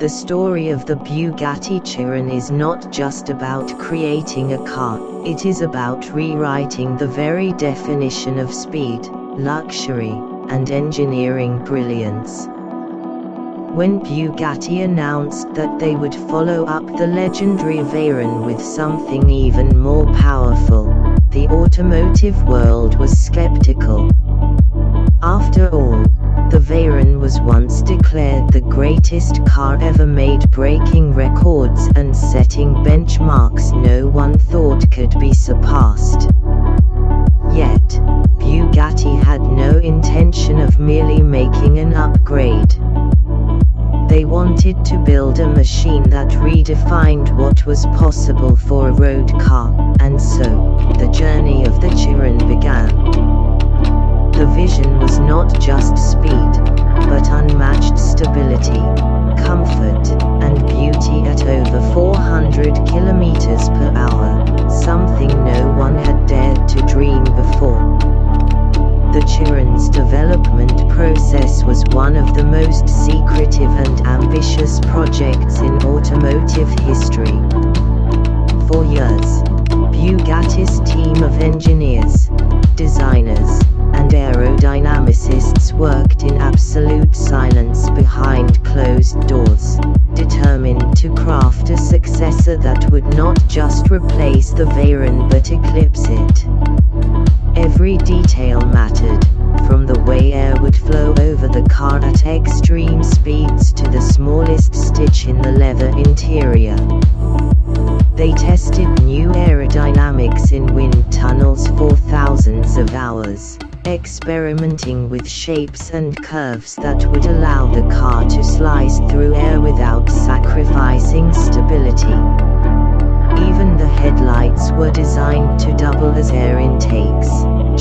The story of the Bugatti Chiron is not just about creating a car, it is about rewriting the very definition of speed, luxury, and engineering brilliance. When Bugatti announced that they would follow up the legendary Veyron with something even more powerful, the automotive world was skeptical. After all, the Veyron was once declared the greatest car ever made, breaking records and setting benchmarks no one thought could be surpassed. Yet, Bugatti had no intention of merely making an upgrade. They wanted to build a machine that redefined what was possible for a road car, and so, the journey of the Chiron began. The vision was not just speed, but unmatched stability, comfort, and beauty at over 400 km per hour, something no one had dared to dream before. The Chiron's development process was one of the most secretive and ambitious projects in automotive history. For years, Bugatti's team of engineers, designers, and aerodynamicists worked in absolute silence behind closed doors, determined to craft a successor that would not just replace the Veyron but eclipse it. Every detail mattered, from the way air would flow over the car at extreme speeds to the smallest stitch in the leather interior. They tested new aerodynamics in wind tunnels for thousands of hours, experimenting with shapes and curves that would allow the car to slice through air without sacrificing stability. Even the headlights were designed to double as air intakes,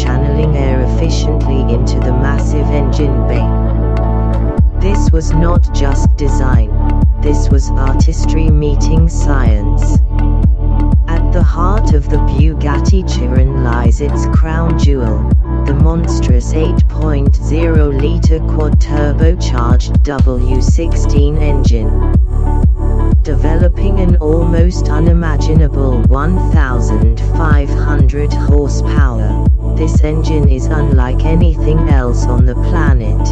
channeling air efficiently into the massive engine bay. This was not just design, this was artistry meeting science. At the heart of the Bugatti Chiron lies its crown jewel, the monstrous 8.0-litre quad-turbocharged W16 engine. Developing an almost unimaginable 1,500 horsepower, this engine is unlike anything else on the planet.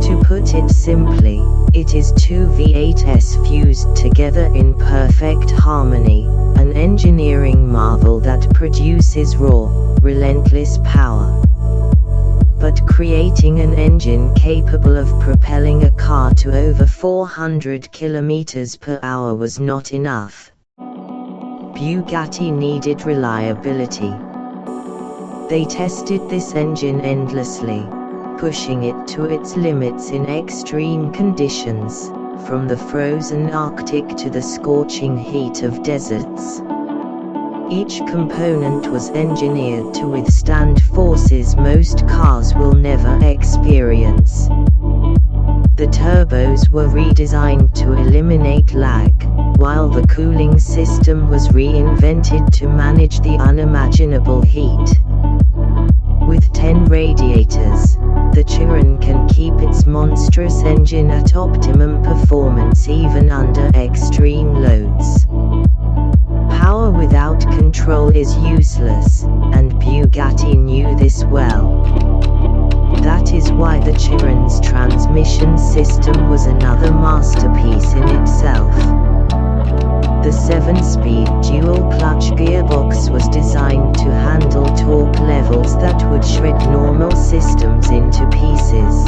To put it simply, it is two V8s fused together in perfect harmony, an engineering marvel that produces raw, relentless power. But creating an engine capable of propelling a car to over 400 km per hour was not enough. Bugatti needed reliability. They tested this engine endlessly, pushing it to its limits in extreme conditions, from the frozen Arctic to the scorching heat of deserts. Each component was engineered to withstand forces most cars will never experience. The turbos were redesigned to eliminate lag, while the cooling system was reinvented to manage the unimaginable heat. With 10 radiators, the Chiron can keep its monstrous engine at optimum performance even under extreme loads. Power without control is useless, and Bugatti knew this well. That is why the Chiron's transmission system was another masterpiece in itself. The 7-speed dual-clutch gearbox was designed to handle torque levels that would shred normal systems into pieces.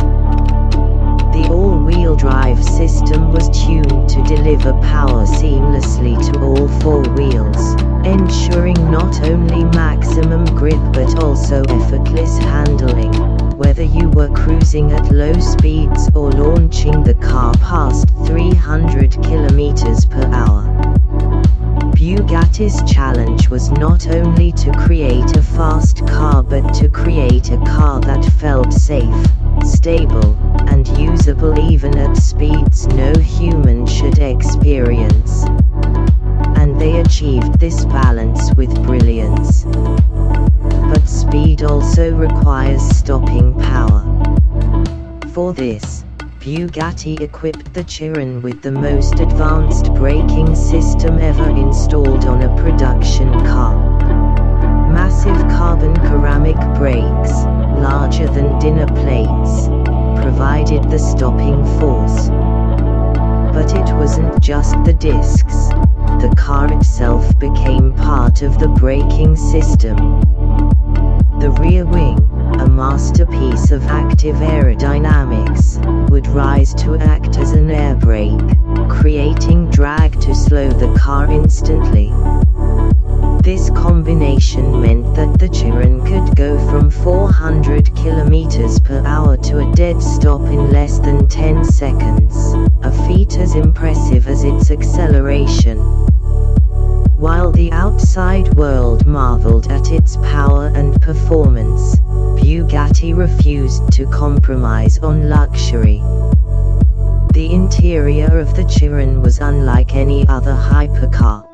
The all-wheel drive system was tuned to deliver power seamlessly to all four wheels, ensuring not only maximum grip but also effortless handling, whether you were cruising at low speeds or launching the car past 300 km per hour. Bugatti's challenge was not only to create a fast car but to create a car that felt safe, stable, and usable even at speeds no human should experience. And they achieved this balance with brilliance. But speed also requires stopping power. For this, Bugatti equipped the Chiron with the most advanced braking system ever installed on a production car. Massive carbon ceramic brakes, larger than dinner plates, provided the stopping force. But it wasn't just the discs. The car itself became part of the braking system. The rear wing, a masterpiece of active aerodynamics, would rise to act as an air brake, creating drag to slow the car instantly. This combination meant that the Chiron could go from 400 km per hour to a dead stop in less than 10 seconds, a feat as impressive as its acceleration. While the outside world marveled at its power and performance, Bugatti refused to compromise on luxury. The interior of the Chiron was unlike any other hypercar.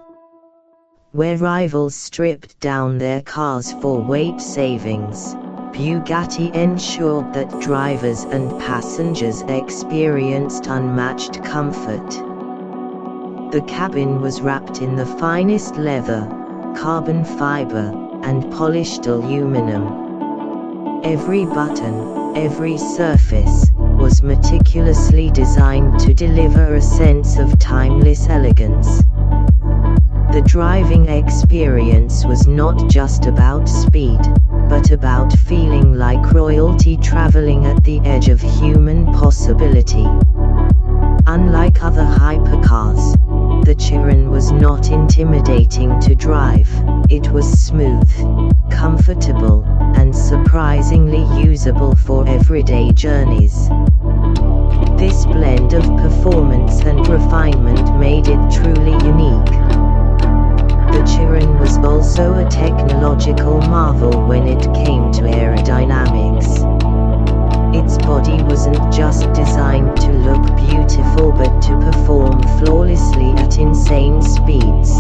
Where rivals stripped down their cars for weight savings, Bugatti ensured that drivers and passengers experienced unmatched comfort. The cabin was wrapped in the finest leather, carbon fiber, and polished aluminum. Every button, every surface, was meticulously designed to deliver a sense of timeless elegance. The driving experience was not just about speed, but about feeling like royalty traveling at the edge of human possibility. Unlike other hypercars, the Chiron was not intimidating to drive. It was smooth, comfortable, and surprisingly usable for everyday journeys. This blend of performance and refinement made it truly unique. The Chiron was also a technological marvel when it came to aerodynamics. Its body wasn't just designed to look beautiful but to perform flawlessly at insane speeds.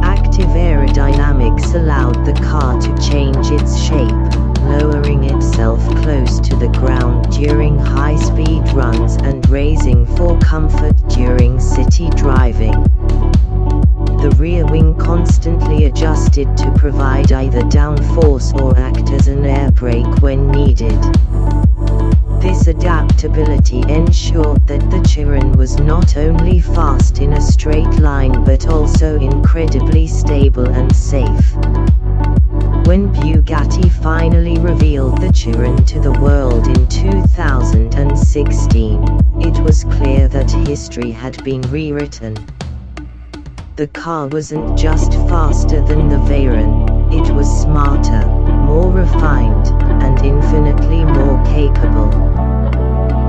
Active aerodynamics allowed the car to change its shape, lowering itself close to the ground during high-speed runs and raising for comfort during city driving. The rear wing constantly adjusted to provide either downforce or act as an air brake when needed. This adaptability ensured that the Chiron was not only fast in a straight line but also incredibly stable and safe. When Bugatti finally revealed the Chiron to the world in 2016, it was clear that history had been rewritten. The car wasn't just faster than the Veyron, it was smarter, more refined, and infinitely more capable.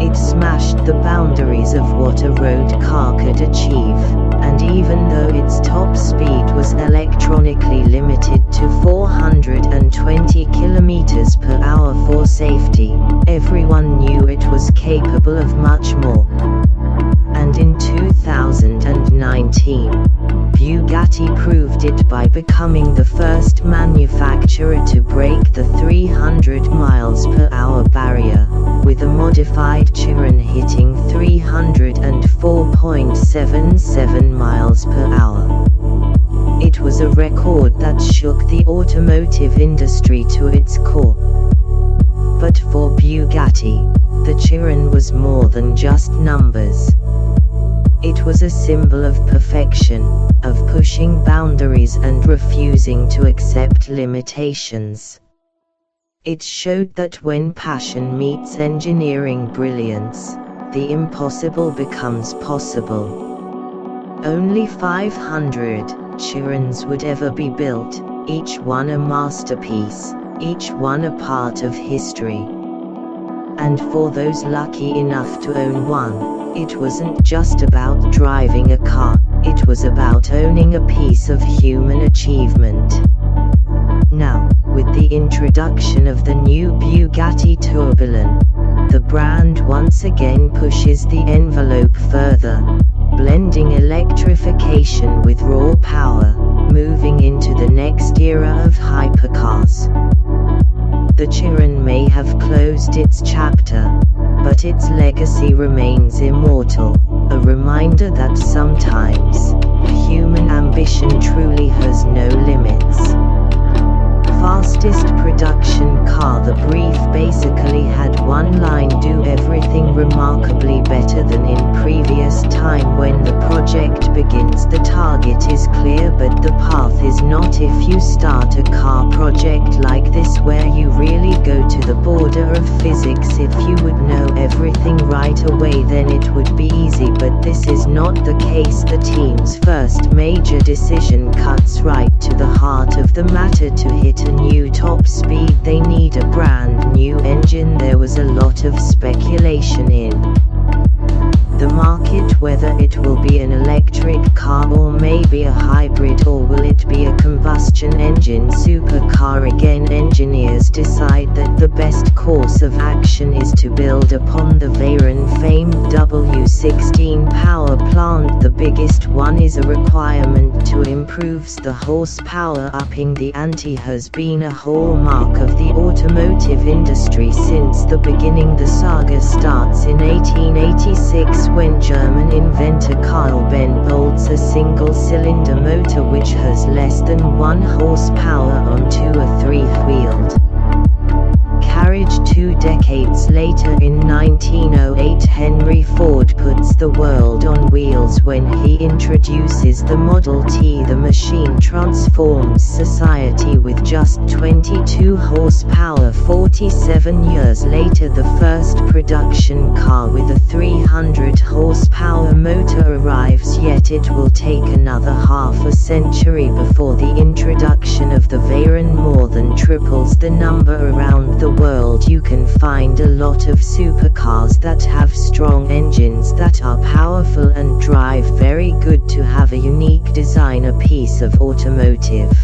It smashed the boundaries of what a road car could achieve, and even though its top speed was electronically limited to 420 km per hour for safety, everyone knew it was capable of much more. And in 2019, Bugatti proved it by becoming the first manufacturer to break the 300 miles per hour barrier, with a modified Chiron hitting 304.77 miles per hour. It was a record that shook the automotive industry to its core. But for Bugatti, the Chiron was more than just numbers. It was a symbol of perfection, of pushing boundaries and refusing to accept limitations. It showed that when passion meets engineering brilliance, the impossible becomes possible. Only 500 Chirons would ever be built, each one a masterpiece, each one a part of history. And for those lucky enough to own one, it wasn't just about driving a car, it was about owning a piece of human achievement. Now, with the introduction of the new Bugatti Tourbillon, the brand once again pushes the envelope further, blending electrification with raw power, moving into the next era of hypercars. The Chiron may have closed its chapter, but its legacy remains immortal, a reminder that sometimes, human ambition truly has no limits. Fastest production car. The brief basically had one line: do everything remarkably better than in previous time. When the project begins, the target is clear, but the path is not. If you start a car project like this where you really go to the border of physics, if you would know everything right away, then it would be easy, but this is not the case. The team's first major decision cuts right to the heart of the matter. To hit a new top speed, they need a brand new engine. There was a lot of speculation in the market whether it will be an electric car or maybe a hybrid, or will it be a combustion engine supercar again. Engineers decide that the best course of action is to build upon the Veyron-famed W16 power plant. The biggest one is a requirement to improves the horsepower. Upping the ante has been a hallmark of the automotive industry since the beginning. The saga starts in 1886 when German inventor Carl Benz builds a single-cylinder motor which has less than 1 horsepower onto a 3-wheeled carriage. 2 decades later, in 1908, Henry Ford puts the world on wheels when he introduces the Model T. The machine transforms society with just 22 horsepower. 47 years later, the first production car with a 300 horsepower motor arrives, yet it will take another half a century before the introduction of the Veyron more than triples the number. Around the world you can find a lot of supercars that have strong engines that are powerful and drive very good. To have a unique design, a piece of automotive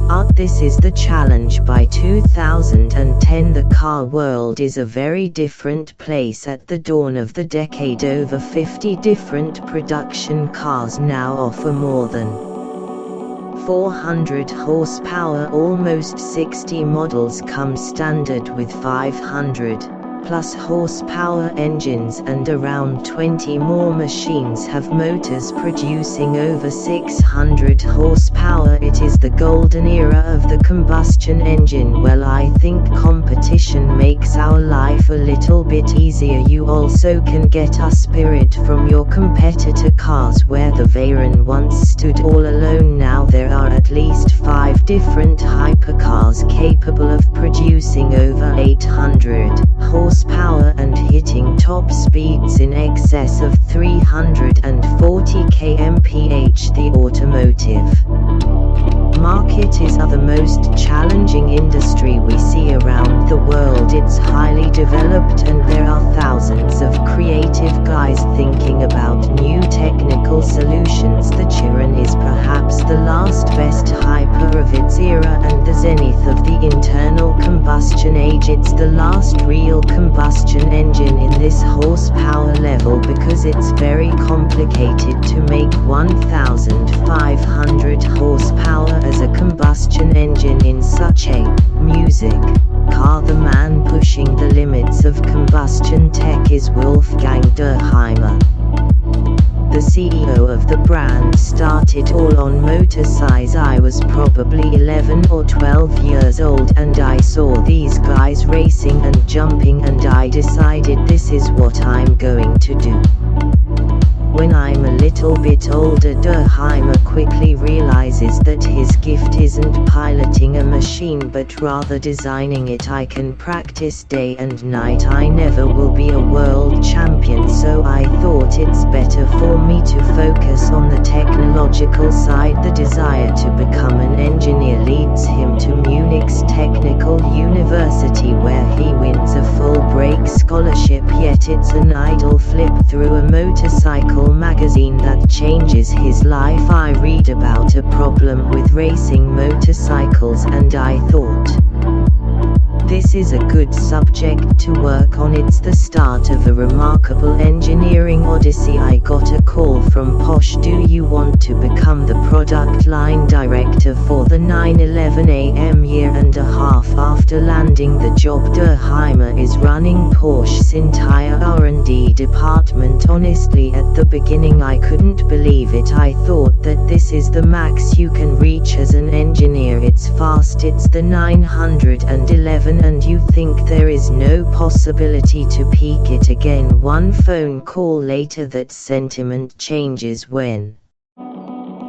art. This is the challenge. By 2010 the car world is a very different place. At the dawn of the decade, over 50 different production cars now offer more than 400 horsepower. Almost 60 models come standard with 500 plus horsepower engines, and around 20 more machines have motors producing over 600 horsepower. It is the golden era of the combustion engine. Well, I think competition makes our life a little bit easier. You also can get a spirit from your competitor cars. Where the Veyron once stood all alone, now there are at least 5 different hypercars capable of producing over 800 horsepower and hitting top speeds in excess of 340 km/h. The automotive market is the most challenging industry we see around the world. It's highly developed and there are thousands of creative guys thinking about new technical solutions. The Chiron is perhaps the last best hyper of its era and the zenith of the internal combustion age. It's the last real combustion engine in this horsepower level because it's very complicated to make 1500 horsepower as a combustion engine in such a music car. The man pushing the limits of combustion tech is Wolfgang Derheimer. The CEO of the brand started all on motor size. I was probably 11 or 12 years old and I saw these guys racing and jumping and I decided this is what I'm going to do. When I'm a little bit older, Derheimer quickly realizes that his gift isn't piloting a machine but rather designing it. I can practice day and night, I never will be a world champion, so I thought it's better for me to focus on the technological side. The desire to become an engineer leads him to Munich's Technical University where he wins a full break scholarship, yet it's an idle flip through a motorcycle magazine that changes his life. I read about a problem with racing motorcycles and I thought, This is a good subject to work on. It's the start of a remarkable engineering odyssey. I got a call from Posh. Do you want to become the product line director for the 9/11 AM? Year and a half after landing the job, Der Heimer is running Porsche's entire R&D department. Honestly, at the beginning I couldn't believe it. I thought that this is the max you can reach as an engineer. It's fast, it's the 911, and you think there is no possibility to peak it again. One phone call later, that sentiment changes when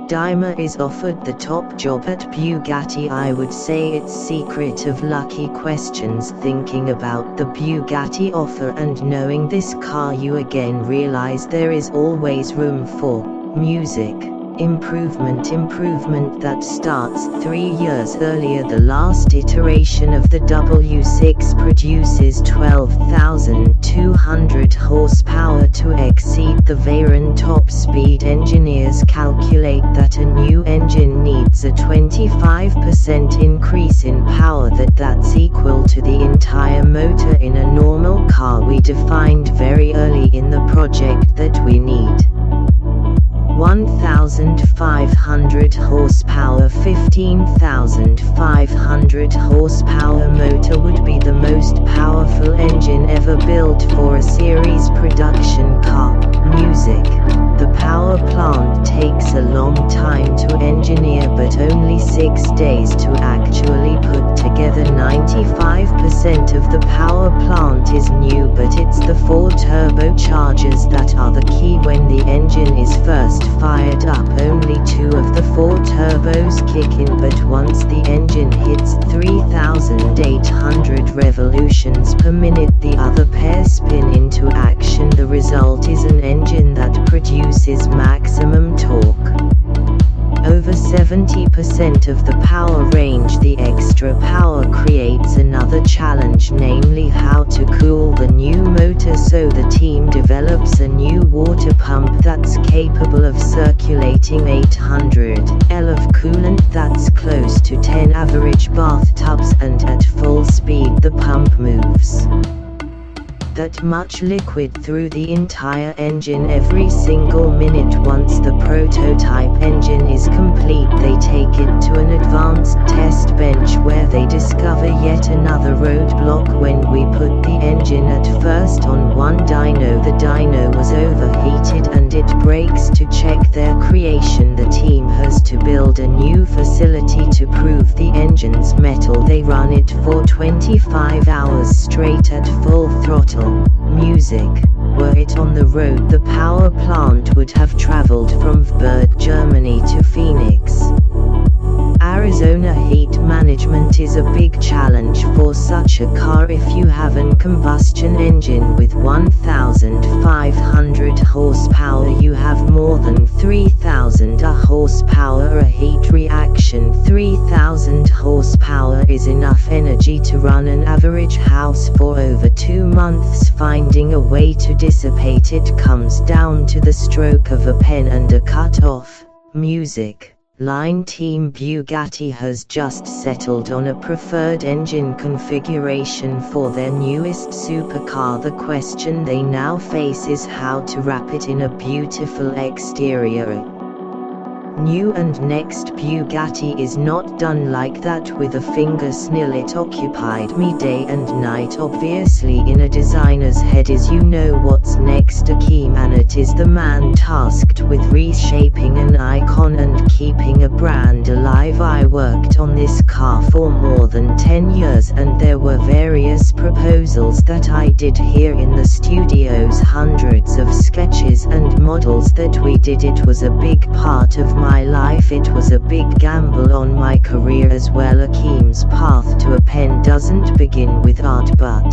Daimler is offered the top job at Bugatti. I would say it's secret of lucky questions. Thinking about the Bugatti offer and knowing this car, you again realize there is always room for music. Improvement that starts 3 years earlier. The last iteration of the W6 produces 12,200 horsepower to exceed the Veyron top speed. Engineers calculate that a new engine needs a 25% increase in power. That's equal to the entire motor in a normal car. We defined very early in the project that we need 1,500 horsepower. 15,500 horsepower motor would be the most powerful engine ever built for a series production car. Music. The power plant takes a long time to engineer, but only 6 days to actually put together. 95% of the power plant is new, but it's the 4 turbochargers that are the key. When the engine is first fired up, only 2 of the 4 turbos kick in, but once the engine hits 3,800 revolutions per minute, the other pair spin into action. The result is an engine that produces maximum torque. Over 70% of the power range. The extra power creates another challenge, namely how to cool the new motor. So the team develops a new water pump that's capable of circulating 800 L of coolant. That's close to 10 average bathtubs, and at full speed the pump moves that much liquid through the entire engine every single minute. Once the prototype engine is complete, they take it to an advanced test bench where they discover yet another roadblock. When we put the engine at first on one dyno, the dyno was overheated and it breaks. To check their creation, the team has to build a new facility to prove the engine's metal. They run it for 25 hours straight at full throttle. Music. Were it on the road, the power plant would have traveled from Vberg, Germany to Phoenix, Arizona. Heat management is a big challenge for such a car. If you have a combustion engine with 1,500 horsepower, you have more than 3,000 horsepower. A heat reaction 3,000 horsepower is enough energy to run an average house for over 2 months. Finding a way to dissipate it comes down to the stroke of a pen and a cut-off. Music. Line Team Bugatti has just settled on a preferred engine configuration for their newest supercar. The question they now face is how to wrap it in a beautiful exterior. New and next Bugatti is not done like that with a finger snil. It occupied me day and night. Obviously in a designer's head is you know what's next. A key man, it is the man tasked with reshaping an icon and keeping a brand alive. I worked on this car for more than 10 years and there were various proposals that I did here in the studios, hundreds of sketches and models that we did. It was a big part of my life. It was a big gamble on my career as well. Akeem's path to a pen doesn't begin with art but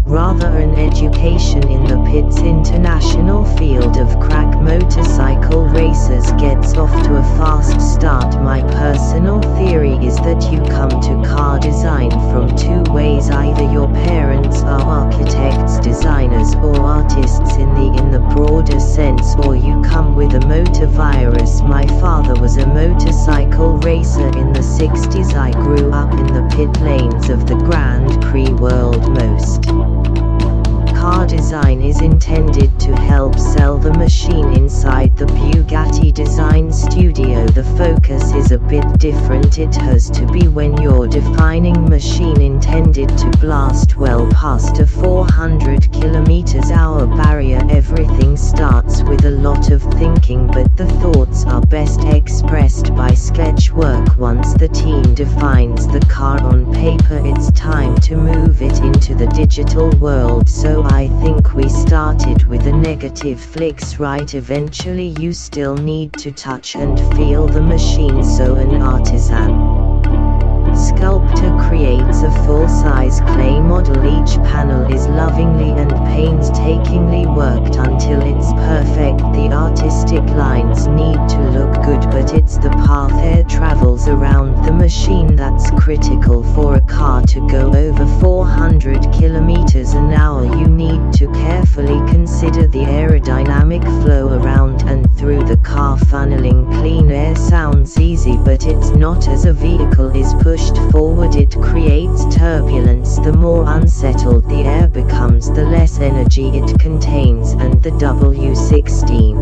rather an education in the pits. International field of crack motorcycle racers gets off to a fast start. My personal theory is that you come to car design from 2 ways. Either your parents are architects, designers or artists in the broader sense, or you come with a motor virus. My father was a motorcycle racer in the 60s. I grew up in the pit lanes of the Grand Prix world. Most car design is intended to help sell the machine. Inside the Bugatti design studio, the focus is a bit different. It has to be when you're defining machine intended to blast well past a 400 km/h barrier. Everything starts with a lot of thinking, but the thoughts are best expressed by sketch work. Once the team defines the car on paper, it's time to move it into the digital world. So I think we started with the negative flicks, right? Eventually you still need to touch and feel the machine, so an artisan sculptor creates a full-size clay model. Each panel is lovingly and painstakingly worked until it's perfect. The artistic lines need to look good, but it's the path air travels around the machine that's critical. For a car to go over 400 km/h, you need to carefully consider the aerodynamic flow around and through the car. Funneling clean air sounds easy, but it's not. As a vehicle is pushed forward, it creates turbulence. The more unsettled the air becomes, the less energy it contains, and the W16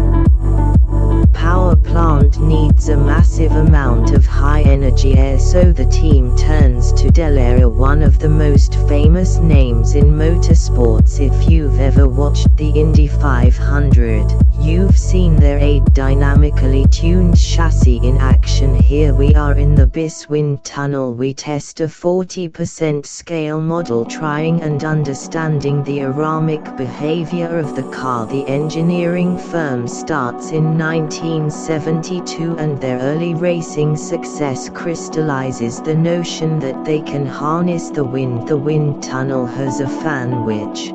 power plant needs a massive amount of high-energy air, so the team turns to Billionaire, one of the most famous names in motorsports. If you've ever watched the Indy 500, you've seen their dynamically tuned chassis in action. Here we are in the BIS wind tunnel. We test a 40% scale model, trying and understanding the aerodynamic behavior of the car. The engineering firm starts in 1972, and their early racing success crystallizes the notion that they can harness the wind. The wind tunnel has a fan which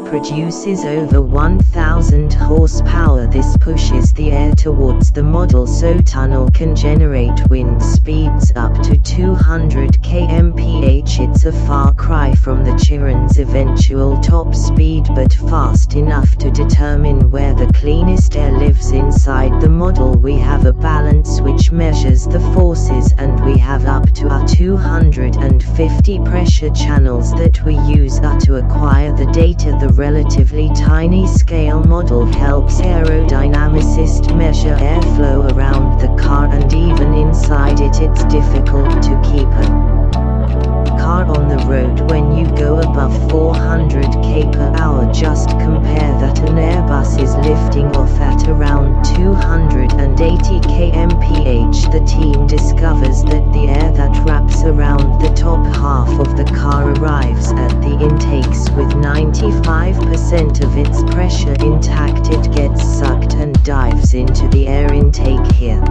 produces over 1,000 horsepower. This pushes the air towards the model, so tunnel can generate wind speeds up to 200 km/h. It's a far cry from the Chiron's eventual top speed, but fast enough to determine where the cleanest air lives. Inside the model we have a balance which measures the forces, and we have up to 250 pressure channels that we use to acquire the data. The relatively tiny scale model helps aerodynamicists measure airflow around the car, and even inside it, it's difficult to keep a car on the road when you go above 400 km/h. Just compare that. An Airbus is lifting off at around 280 km/h. The team discovers that the air that wraps around the top half of the car arrives at the intakes with 95% of its pressure intact. It gets sucked and dives into the air intake here,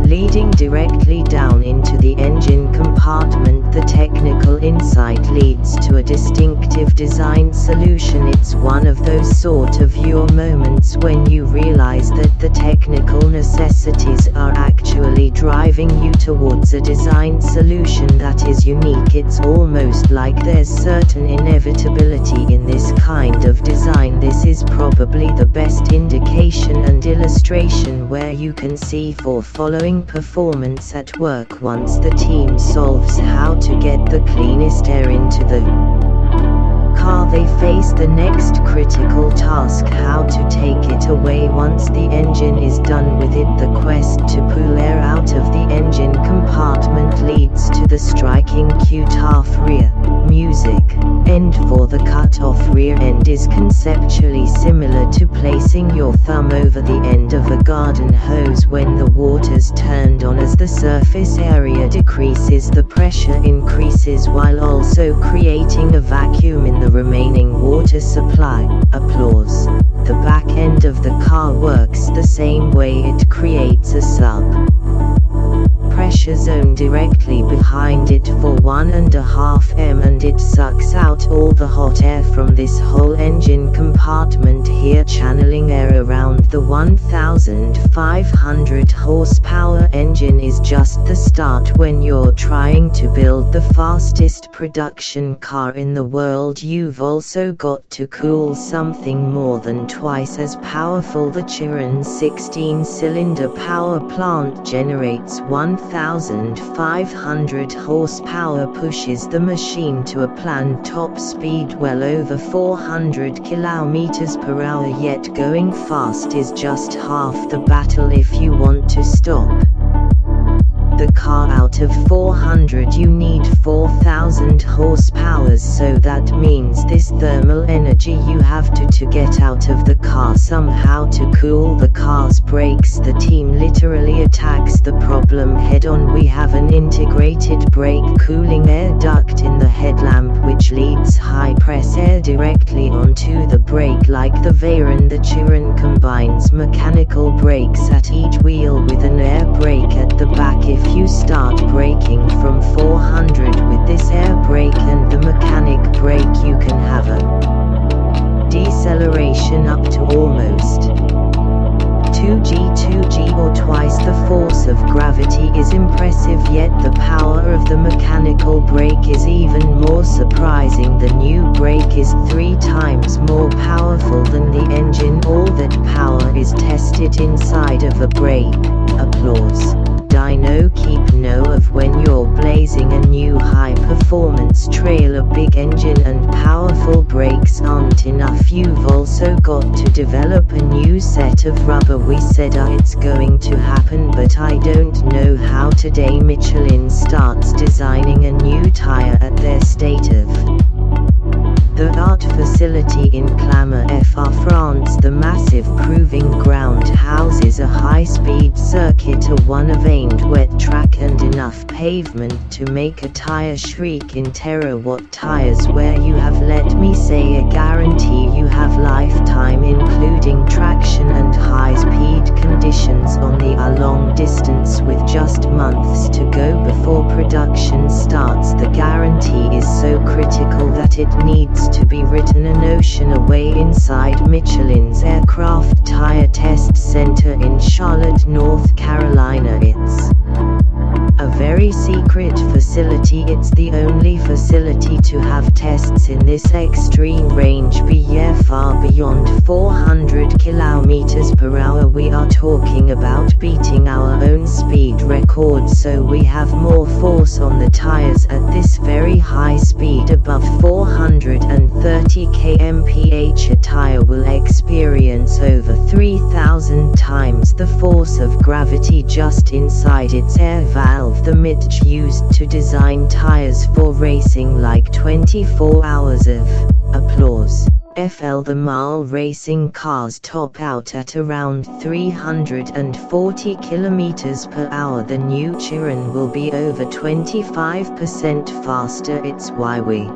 leading directly down into the engine compartment. The technical insight leads to a distinctive design solution. It's one of those sort of your moments when you realize that the technical necessities are actually driving you towards a design solution that is unique. It's almost like there's certain inevitability in this kind of design. This is probably the best indication and illustration where you can see for following performance at work. Once the team solves how to get the cleanest air into the car, they face the next critical task: how to take it away. Once the engine is done with it, the quest to pull air out of the engine compartment leads to the striking Q-half rear music end. For the cut-off rear end is conceptually similar to placing your thumb over the end of a garden hose. When the water's turned on, as the surface area decreases, the pressure increases while also creating a vacuum in the remaining water supply. Applause. The back end of the car works the same way. It creates a sub pressure zone directly behind it for 1.5 m, and it sucks out all the hot air from this whole engine compartment here, channeling air around the 1500 horsepower engine. Is just the start. When you're trying to build the fastest production car in the world, you've also got to cool something more than twice as powerful. The Chiron's 16-cylinder power plant generates 1500 horsepower, pushes the machine to a planned top speed well over 400 km per hour, yet going fast is just half the battle if you want to stop the car. Out of 400 you need 4000 horsepower, so that means this thermal energy you have to get out of the car somehow to cool the car's brakes. The team literally attacks the problem head on. We have an integrated brake cooling air duct in the headlamp which leads high press air directly onto the brake like the Veyron. The Chiron combines mechanical brakes at each wheel with an air brake at the back. If you start braking from 400 with this air brake and the mechanic brake, you can have a deceleration up to almost 2g or twice the force of gravity. Is impressive, yet the power of the mechanical brake is even more surprising. The new brake is 3 times more powerful than the engine. All that power is tested inside of a brake. Applause. Dyno. Keep note of when you're blazing a new high-performance trail. A big engine and powerful brakes aren't enough. You've also got to develop a new set of rubber. We said it's going to happen, but I don't know how. Today Michelin starts designing a new tire at their state of the art facility in Clermont-Ferrand, France. The massive proving ground houses a high-speed circuit, a one-of-aimed wet track and enough pavement to make a tire shriek in terror. What tires where you have, let me say, a guarantee you have lifetime, including traction and high-speed conditions on the long distance with just months to go before production starts. The guarantee is so critical that it needs to be written an ocean away inside Michelin's aircraft tire test center in Charlotte, North Carolina. It's a very secret facility. It's the only facility to have tests in this extreme range, far beyond 400 km per hour. We are talking about beating our own speed record, so we have more force on the tires at this very high speed, above 430 km/h. A tire will experience over 3,000 times the force of gravity just inside its air valve. The Mitch used to design tires for racing like 24 hours of applause. The mile racing cars top out at around 340 km per hour. The new Chiron will be over 25% faster. It's why we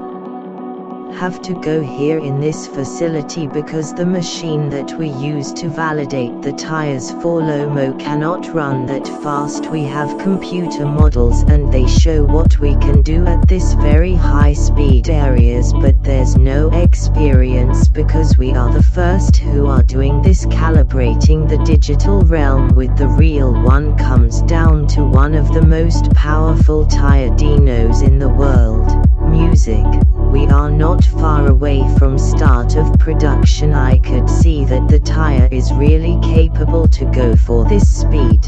have to go here in this facility, because the machine that we use to validate the tires for Lomo cannot run that fast. We have computer models and they show what we can do at this very high speed areas, but there's no experience because we are the first who are doing this. Calibrating the digital realm with the real one comes down to one of the most powerful tire dynos in the world. Music. We are not far away from start of production. I could see that the tire is really capable to go for this speed.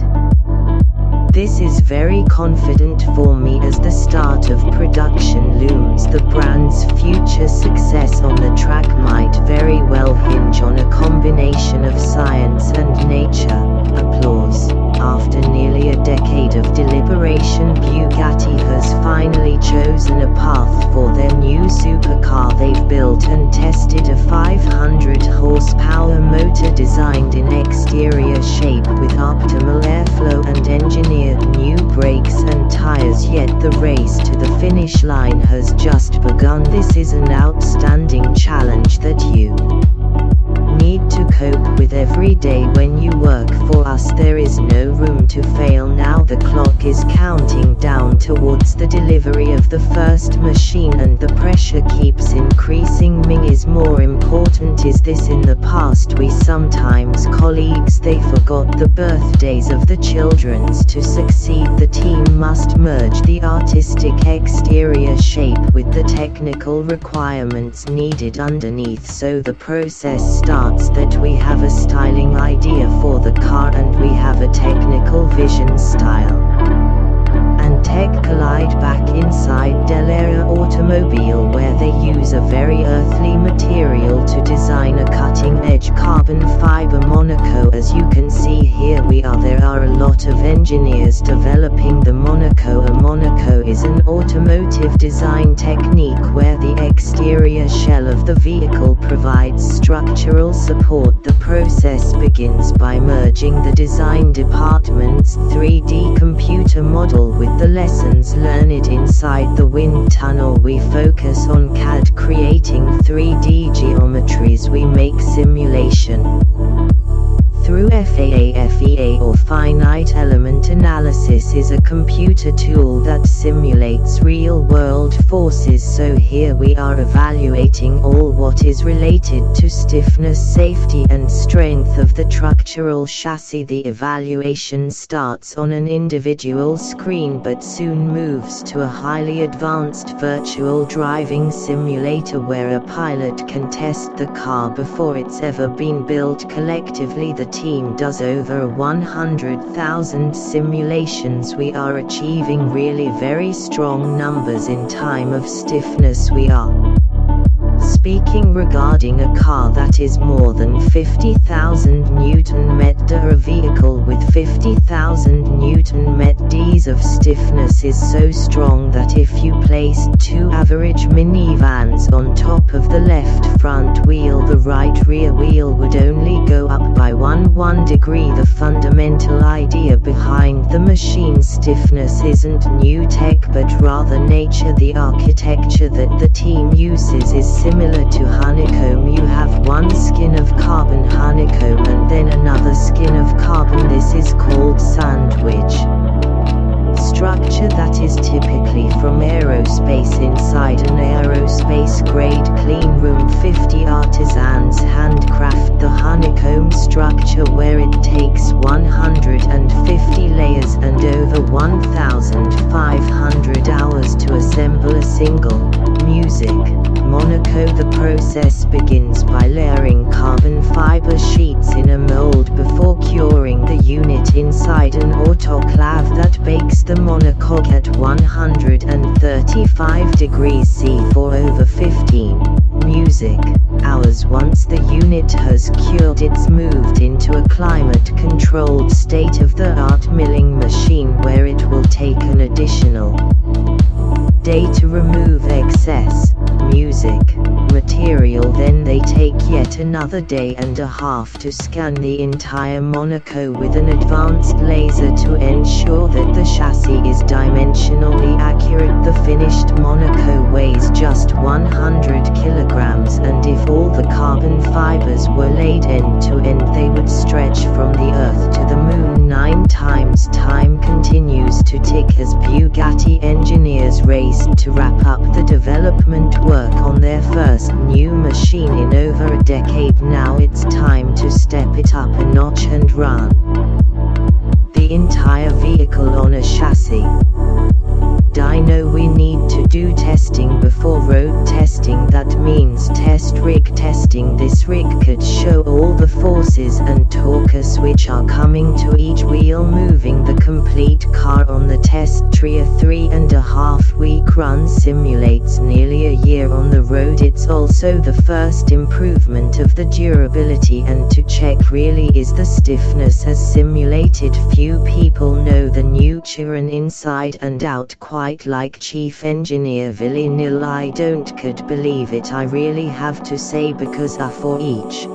This is very confident for me as the start of production looms. The brand's future success on the track might very well hinge on a combination of science and nature. Applause. After nearly a decade of deliberation, Bugatti has finally chosen a path for their new supercar. They've built and tested a 500 horsepower motor designed in exterior shape with optimal airflow and engineered new brakes and tires. Yet the race to the finish line has just begun. This is an outstanding challenge that you need to cope with every day. When you work for us, there is no room to fail. Now the clock is counting down towards the delivery of the first machine, and the pressure keeps increasing. Ming is more important. Is this in the past? We sometimes colleagues, they forgot the birthdays of the children's. To succeed, the team must merge the artistic exterior shape with the technical requirements needed underneath. So the process starts that we have a styling idea for the car, and we have a technical vision, style and tech collide back inside Billionaire Automobile, where they use a very earthly material to design a cutting-edge carbon fiber Monaco. As you can see here, there are a lot of engineers developing the Monaco. A Monaco is an automotive design technique where the exterior shell of the vehicle provides structural support. The process begins by merging the design department's 3D computer model with the lessons learned inside the wind tunnel. We focus on CAD, creating 3D geometries. We make simulation through FEA or finite element analysis is a computer tool that simulates real-world forces. So here we are evaluating all what is related to stiffness, safety and strength of the structural chassis. The evaluation starts on an individual screen but soon moves to a highly advanced virtual driving simulator where a pilot can test the car before it's ever been built. Collectively, the team does over 100,000 simulations. We are achieving really very strong numbers in time of stiffness. We are speaking regarding a car that is more than 50,000 Newton-meter. A vehicle with 50,000 Newton-meters of stiffness is so strong that if you placed two average minivans on top of the left front wheel, the right rear wheel would only go up by 1 degree. The fundamental idea behind the machine's stiffness isn't new tech but rather nature. The architecture that the team uses is similar to honeycomb. You have one skin of carbon honeycomb and then another skin of carbon. This is called sandwich structure that is typically from aerospace. Inside an aerospace grade clean room, 50 artisans handcraft the honeycomb structure where it takes 150 layers and over 1,500 hours to assemble a single music Monaco. The process begins by layering carbon fiber sheets in a mold before curing the unit inside an autoclave that bakes the Monaco at 135 degrees C for over 15 music hours. Once the unit has cured, it's moved into a climate-controlled state-of-the-art milling machine where it will take an additional day to remove excess music material. Then they take yet another day and a half to scan the entire Monaco with an advanced laser to ensure that the chassis is dimensionally accurate. The finished Monaco weighs just 100 kilograms, and if all the carbon fibers were laid end to end, they would stretch from the Earth to the Moon 9 times. Time continues to tick as Bugatti engineers race to wrap up the development work on their first new machine in over a decade. Now it's time to step it up a notch and run the entire vehicle on a chassis. I know we need to do testing before road testing. That means test rig testing. This rig could show all the forces and torques which are coming to each wheel, moving the complete car on the test tree. A 3.5-week run simulates nearly a year on the road. It's also the first improvement of the durability, and to check really is the stiffness as simulated. Few people know the new Chiron inside and out quite like Chief Engineer Billionaire. I could believe it, I really have to say, because for each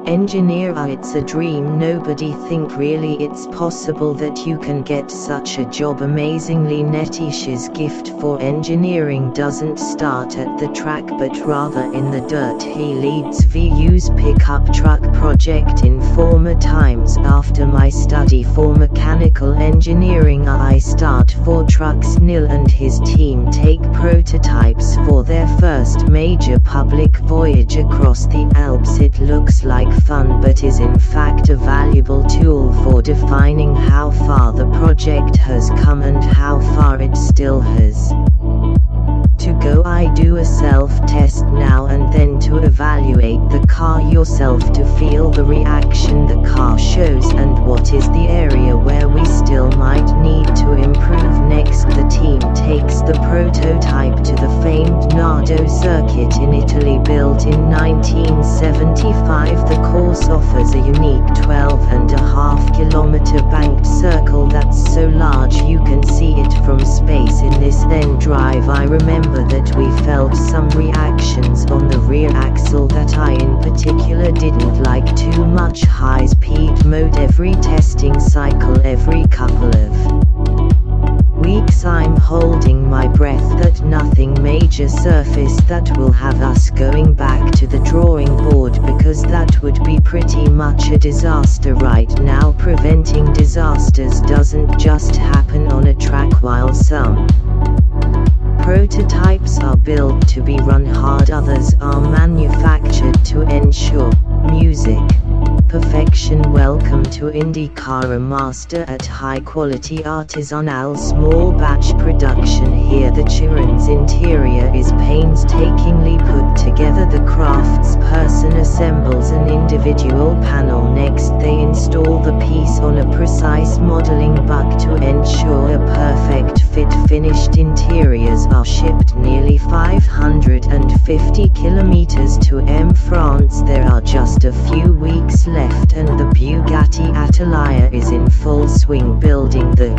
Engineer, it's a dream. Nobody think really it's possible that you can get such a job. Amazingly, Netish's gift for engineering doesn't start at the track but rather in the dirt. He leads VU's pickup truck project in former times. After my study for mechanical engineering, I start for trucks. Nil and his team take prototypes for their first major public voyage across the Alps. It looks like fun but is in fact a valuable tool for defining how far the project has come and how far it still has to go. I do a self-test now and then to evaluate the car yourself, to feel the reaction the car shows and what is the area where we still might need to improve. Next, the team takes the prototype to the famed Nardo circuit in Italy. Built in 1975, the course offers a unique 12.5-kilometer banked circle that's so large you can see it from space. In this then drive, I remember that we felt some reactions on the rear axle that I in particular didn't like too much. High speed mode every testing cycle, every couple of weeks I'm holding my breath that nothing major surface that will have us going back to the drawing board, because that would be pretty much a disaster right now. Preventing disasters doesn't just happen on a track. While some prototypes are built to be run hard, others are manufactured to ensure music perfection. Welcome to IndyCar, a master at high quality artisanal small batch production. Here the Chiron's interior is painstakingly put together. The craftsperson assembles an individual panel. Next they install the piece on a precise modeling bug to ensure a perfect fit. Finished interiors are shipped nearly 550 kilometers to France. There are just a few weeks left and the Bugatti Atelier is in full swing, building the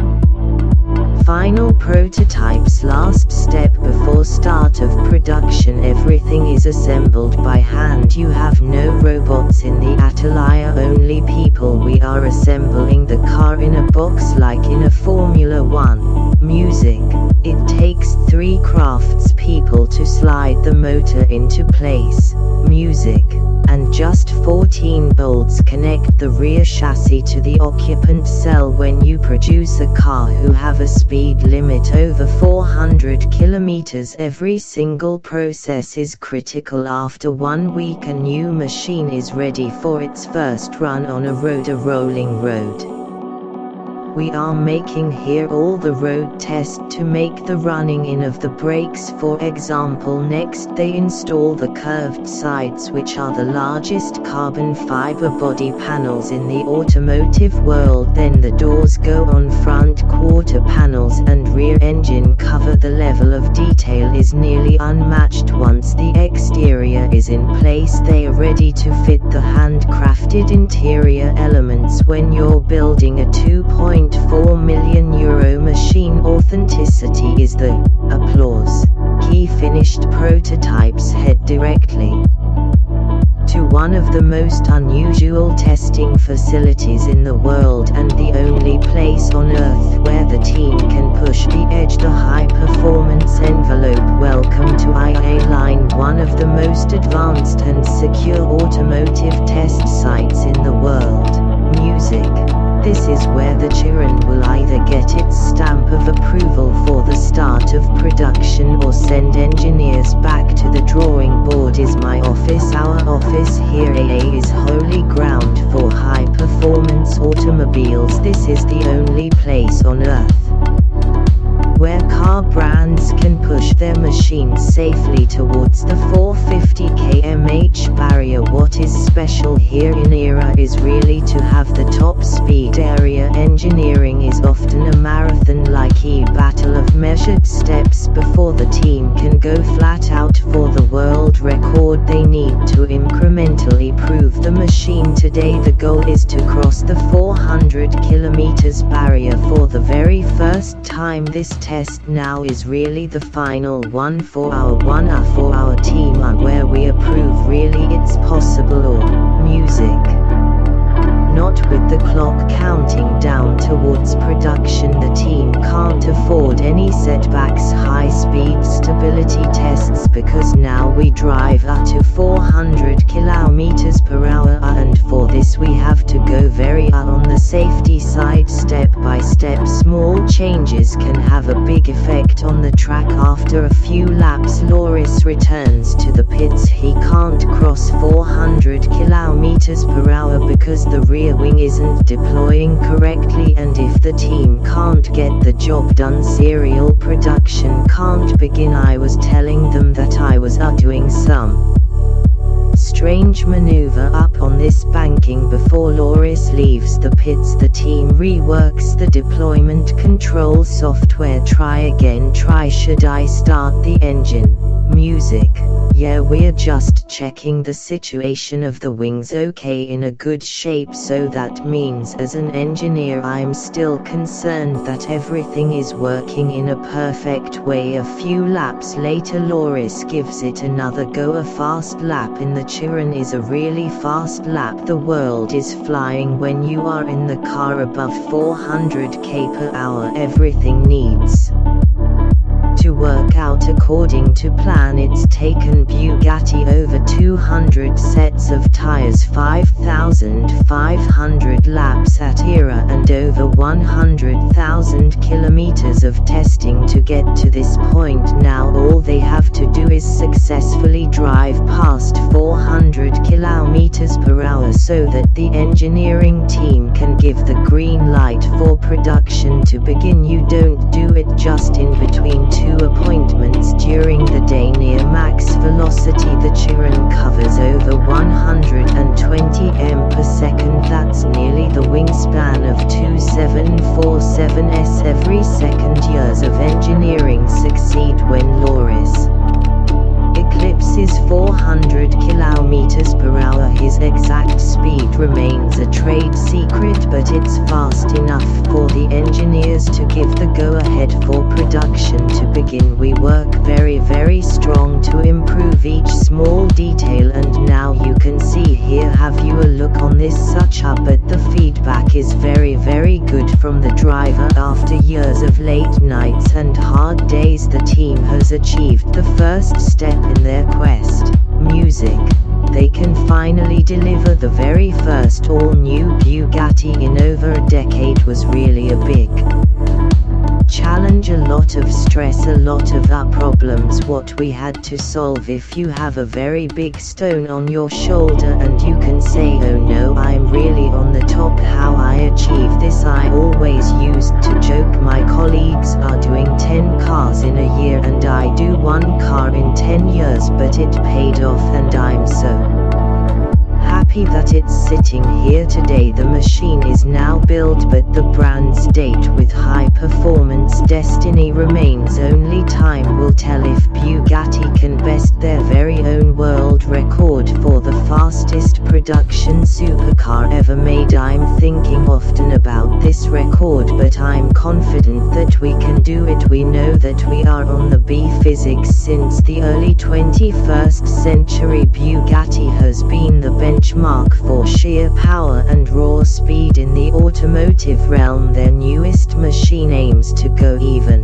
final prototypes. Last step before start of production, everything is assembled by hand. You have no robots in the atelier, only people. We are assembling the car in a box like in a Formula 1. Music. It takes 3 craftspeople to slide the motor into place. Music. And just 14 bolts connect the rear chassis to the occupant cell. When you produce a car who have a speed limit over 400 kilometers, every single process is critical. After 1 week a new machine is ready for its first run on a rolling road. We are making here all the road test to make the running in of the brakes, for example. Next they install the curved sides, which are the largest carbon fiber body panels in the automotive world. Then the doors go on. Front quarter panels and rear engine cover. The level of detail is nearly unmatched. Once the exterior is in place, they are ready to fit the handcrafted interior elements. When you're building a 2.4 million euro machine, authenticity is the applause key. Finished prototypes head directly to one of the most unusual testing facilities in the world and the only place on earth where the team can push the edge, the high performance envelope. Welcome to IA Line, one of the most advanced and secure automotive test sites in the world. Music. This is where the Chiron will either get its stamp of approval for the start of production or send engineers back to the drawing board. Is my office. Our office here is holy ground for high performance automobiles. This is the only place on earth where car brands can push their machines safely towards the 450 km/h barrier. What is special here in ERA is really to have the top speed area. Engineering is often a marathon-like battle of measured steps before the team can go flat out for the world record. They need to incrementally prove the machine. Today the goal is to cross the 400 km barrier for the very first time. This test now is really the final one for our team, where we approve really it's possible. Or music. music. Not with the clock counting down towards production, the team can't afford any setbacks. High-speed stability tests, because now we drive up to 400 kilometers per hour, and for this we have to go very on the safety side. Step by step, small changes can have a big effect on the track. After a few laps, Loris returns to the pits. He can't cross 400 kilometers per hour because the rear wing isn't deploying correctly, and if the team can't get the job done, serial production can't begin. I was telling them that I was doing some strange maneuver up on this banking before Loris leaves the pits. The team reworks the deployment control software. Try again. Should I start the engine? Music. Yeah, we're just checking the situation of the wings. Okay, in a good shape, so that means as an engineer I'm still concerned that everything is working in a perfect way. A few laps later, Loris gives it another go. A fast lap in the Chiron is a really fast lap. The world is flying when you are in the car above 400 km per hour. Everything needs to work out according to plan. It's taken Bugatti over 200 sets of tires, 5,500 laps at era, and over 100,000 kilometers of testing to get to this point. Now all they have to do is successfully drive past 400 kilometers per hour so that the engineering team can give the green light for production to begin. You don't do it just in between two appointments during the day near max velocity. The Chiron covers over 120 mph. That's nearly the wingspan of two 747s. Every second, years of engineering succeed when Loris eclipses 400 kilometers per hour. His exact speed remains a trade secret, but it's fast enough for the engineers to give the go-ahead for production to begin. We work very strong to improve each small detail, and now you can see here. Have you a look on this such up, but the feedback is very good from the driver. After years of late nights and hard days, the team has achieved the first step in their quest. Music. They can finally deliver the very first all-new Bugatti in over a decade. Was really a big challenge, a lot of stress, a lot of problems what we had to solve. If you have a very big stone on your shoulder and you can say, oh no, I'm really on the top. How I achieve this? I always used to joke my colleagues are doing 10 cars in a year and I do 1 car in 10 years, but it paid off and I'm so happy that it's sitting here today. The machine is now built, but the brand's date with high performance destiny remains. Only time will tell if Bugatti can best their very own world record for the fastest production supercar ever made. I'm thinking often about this record, but I'm confident that we can do it. We know that we are on the B physics. Since the early 21st century, Bugatti has been the benchmark for sheer power and raw speed in the automotive realm. Their newest machine aims to go even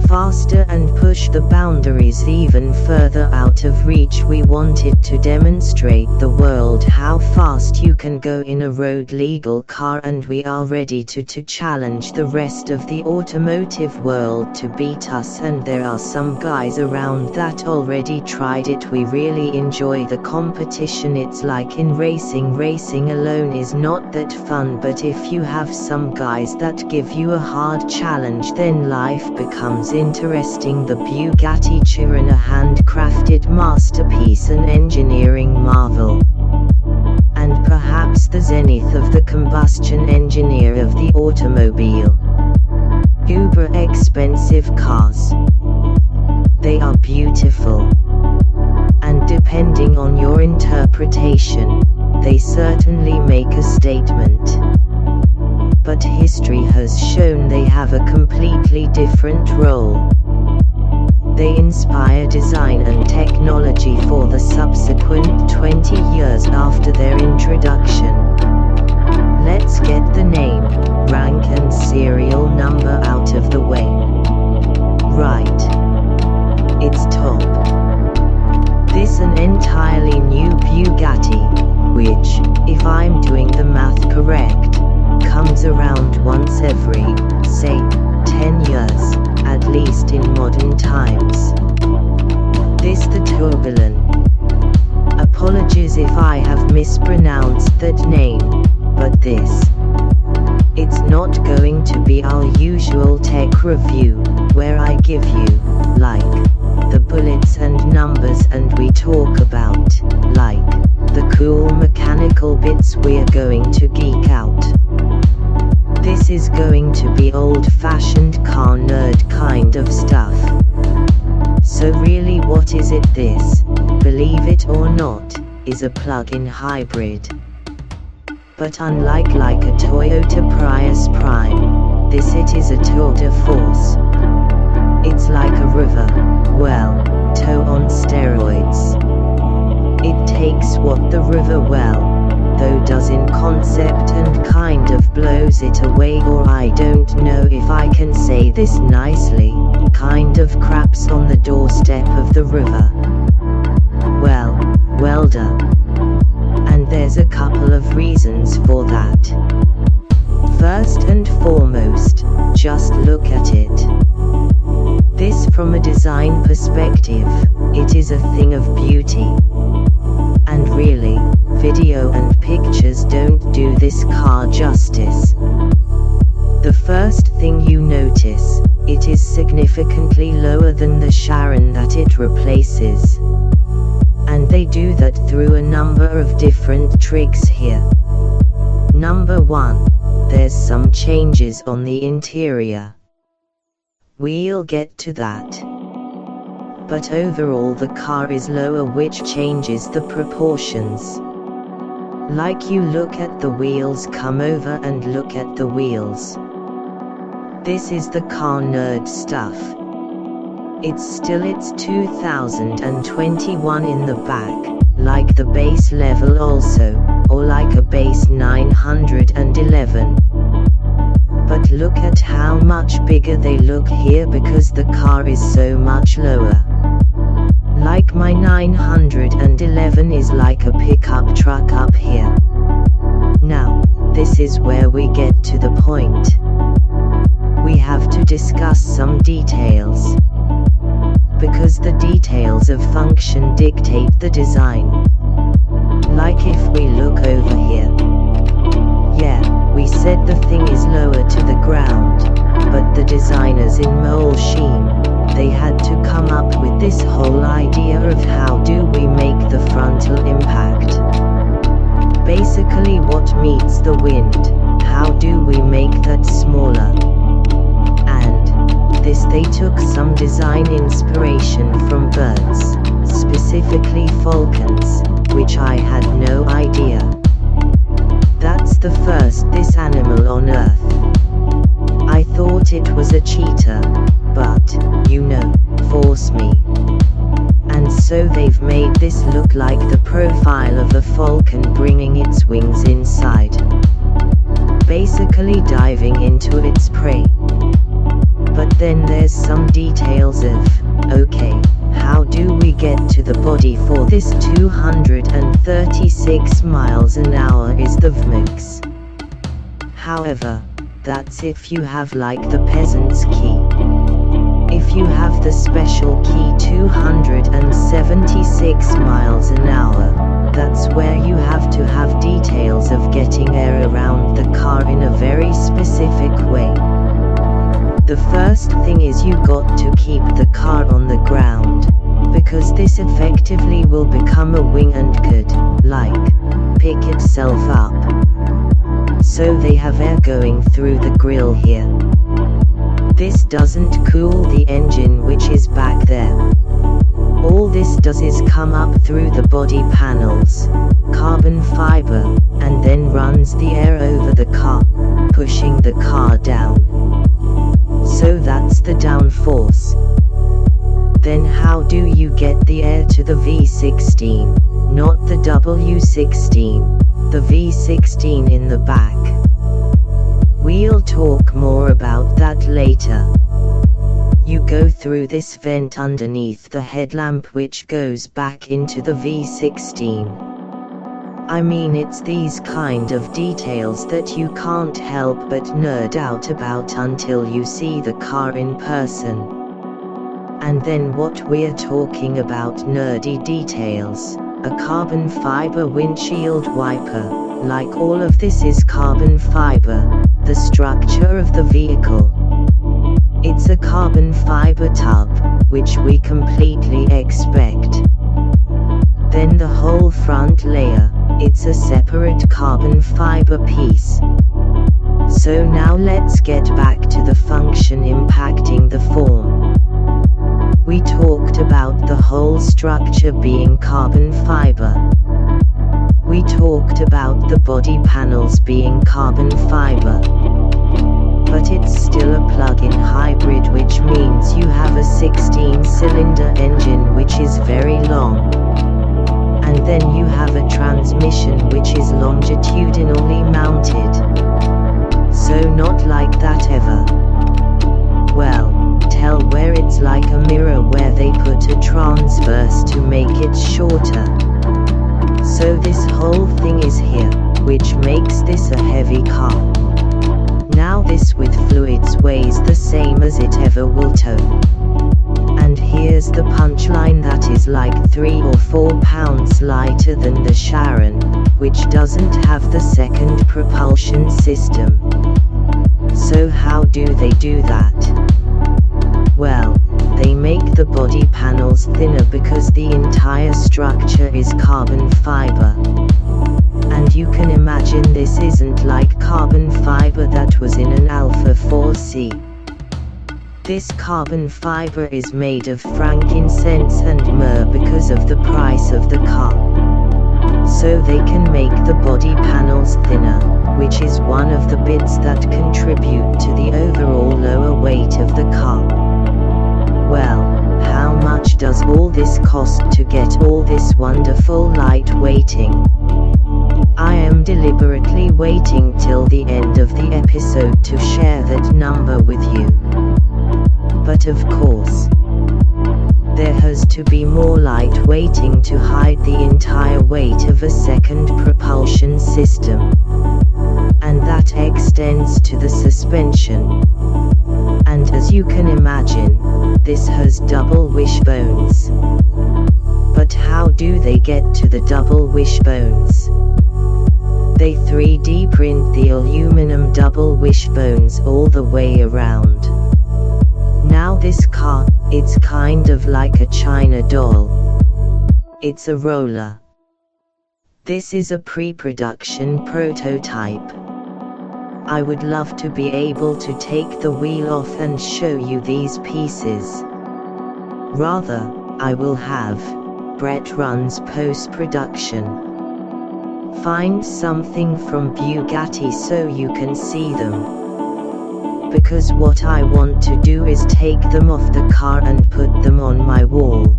faster and push the boundaries even further out of reach. We wanted to demonstrate the world how fast you can go in a road legal car, and we are ready to challenge the rest of the automotive world to beat us. And there are some guys around that already tried it. We really enjoy the competition. It's like in racing. Racing alone is not that fun, but if you have some guys that give you a hard challenge, then life becomes interesting. The Bugatti Chiron, a handcrafted masterpiece, an engineering marvel, and perhaps the zenith of the combustion engineer of the automobile. Uber expensive cars. They are beautiful, and depending on your interpretation, they certainly make a statement. But history has shown they have a completely different role. They inspire design and technology for the subsequent 20 years after their introduction. Let's get the name, rank and serial number out of the way. Right. It's top. This an entirely new Bugatti, which, if I'm doing the math correct, comes around once every, say, 10 years, at least in modern times. This the Turbulent. Apologies if I have mispronounced that name, but this. It's not going to be our usual tech review, where I give you, like, the bullets and numbers and we talk about, like, the cool mechanical bits we're going to geek out. This is going to be old-fashioned car nerd kind of stuff. So really what is it? This, believe it or not, is a plug-in hybrid. But unlike a Toyota Prius Prime, this it is a tour de force. It's like a river, well, tow on steroids. It takes what the river though does in concept and kind of blows it away, or I don't know if I can say this nicely, kind of craps on the doorstep of the river. Well done. And there's a couple of reasons for that. First and foremost, just look at it. This from a design perspective, it is a thing of beauty. And really, video and pictures don't do this car justice. The first thing you notice, it is significantly lower than the Chiron that it replaces. And they do that through a number of different tricks here. Number 1, there's some changes on the interior. We'll get to that. But overall the car is lower, which changes the proportions. Like you look at the wheels, come over and look at the wheels. This is the car nerd stuff. It's 2021 in the back, like the base level also, or like a base 911. But look at how much bigger they look here because the car is so much lower. Like my 911 is like a pickup truck up here. Now, this is where we get to the point. We have to discuss some details. Because the details of function dictate the design. Like if we look over here. Yeah, we said the thing is lower to the ground, but the designers in Moleskine, they had to come up with this whole idea of how do we make the frontal impact. Basically what meets the wind, how do we make that smaller? And this they took some design inspiration from birds, specifically falcons, which I had no idea. That's the first this animal on Earth. I thought it was a cheetah, but, force me. And so they've made this look like the profile of a falcon bringing its wings inside. Basically diving into its prey. But then there's some details of, okay, how do we get to the body for this 236 miles an hour is the VMAX. However, that's if you have like the peasant's key. If you have the special key 276 miles an hour, that's where you have to have details of getting air around the car in a very specific way. The first thing is you got to keep the car on the ground, because this effectively will become a wing and could, pick itself up. So they have air going through the grille here. This doesn't cool the engine which is back there. All this does is come up through the body panels, carbon fiber, and then runs the air over the car, pushing the car down. So that's the downforce. Then how do you get the air to the V16, not the W16, the V16 in the back? We'll talk more about that later. You go through this vent underneath the headlamp which goes back into the V16. I mean, it's these kind of details that you can't help but nerd out about until you see the car in person. And then what we're talking about nerdy details, a carbon fiber windshield wiper, like all of this is carbon fiber, the structure of the vehicle. It's a carbon fiber tub, which we completely expect. Then the whole front layer, it's a separate carbon fiber piece. So now let's get back to the function impacting the form. We talked about the whole structure being carbon fiber. We talked about the body panels being carbon fiber. But it's still a plug-in hybrid, which means you have a 16-cylinder engine which is very long. And then you have a transmission which is longitudinally mounted. So not like that ever. Well, tell where it's like a mirror where they put a transverse to make it shorter. So this whole thing is here, which makes this a heavy car. Now this with fluids weighs the same as it ever will tow. And here's the punchline, that is like 3 or 4 pounds lighter than the Chiron, which doesn't have the second propulsion system. So how do they do that? Well, they make the body panels thinner because the entire structure is carbon fiber. And you can imagine this isn't like carbon fiber that was in an Alfa 4C. This carbon fiber is made of frankincense and myrrh because of the price of the car. So they can make the body panels thinner, which is one of the bits that contribute to the overall lower weight of the car. Well, how much does all this cost to get all this wonderful light weighting? I am deliberately waiting till the end of the episode to share that number with you. But of course, there has to be more light weighting to hide the entire weight of a second propulsion system. And that extends to the suspension. And as you can imagine, this has double wishbones. But how do they get to the double wishbones? They 3D print the aluminum double wishbones all the way around. Now this car, it's kind of like a China doll. It's a roller. This is a pre-production prototype. I would love to be able to take the wheel off and show you these pieces. Rather, I will have Brett runs post-production. Find something from Bugatti so you can see them. Because what I want to do is take them off the car and put them on my wall.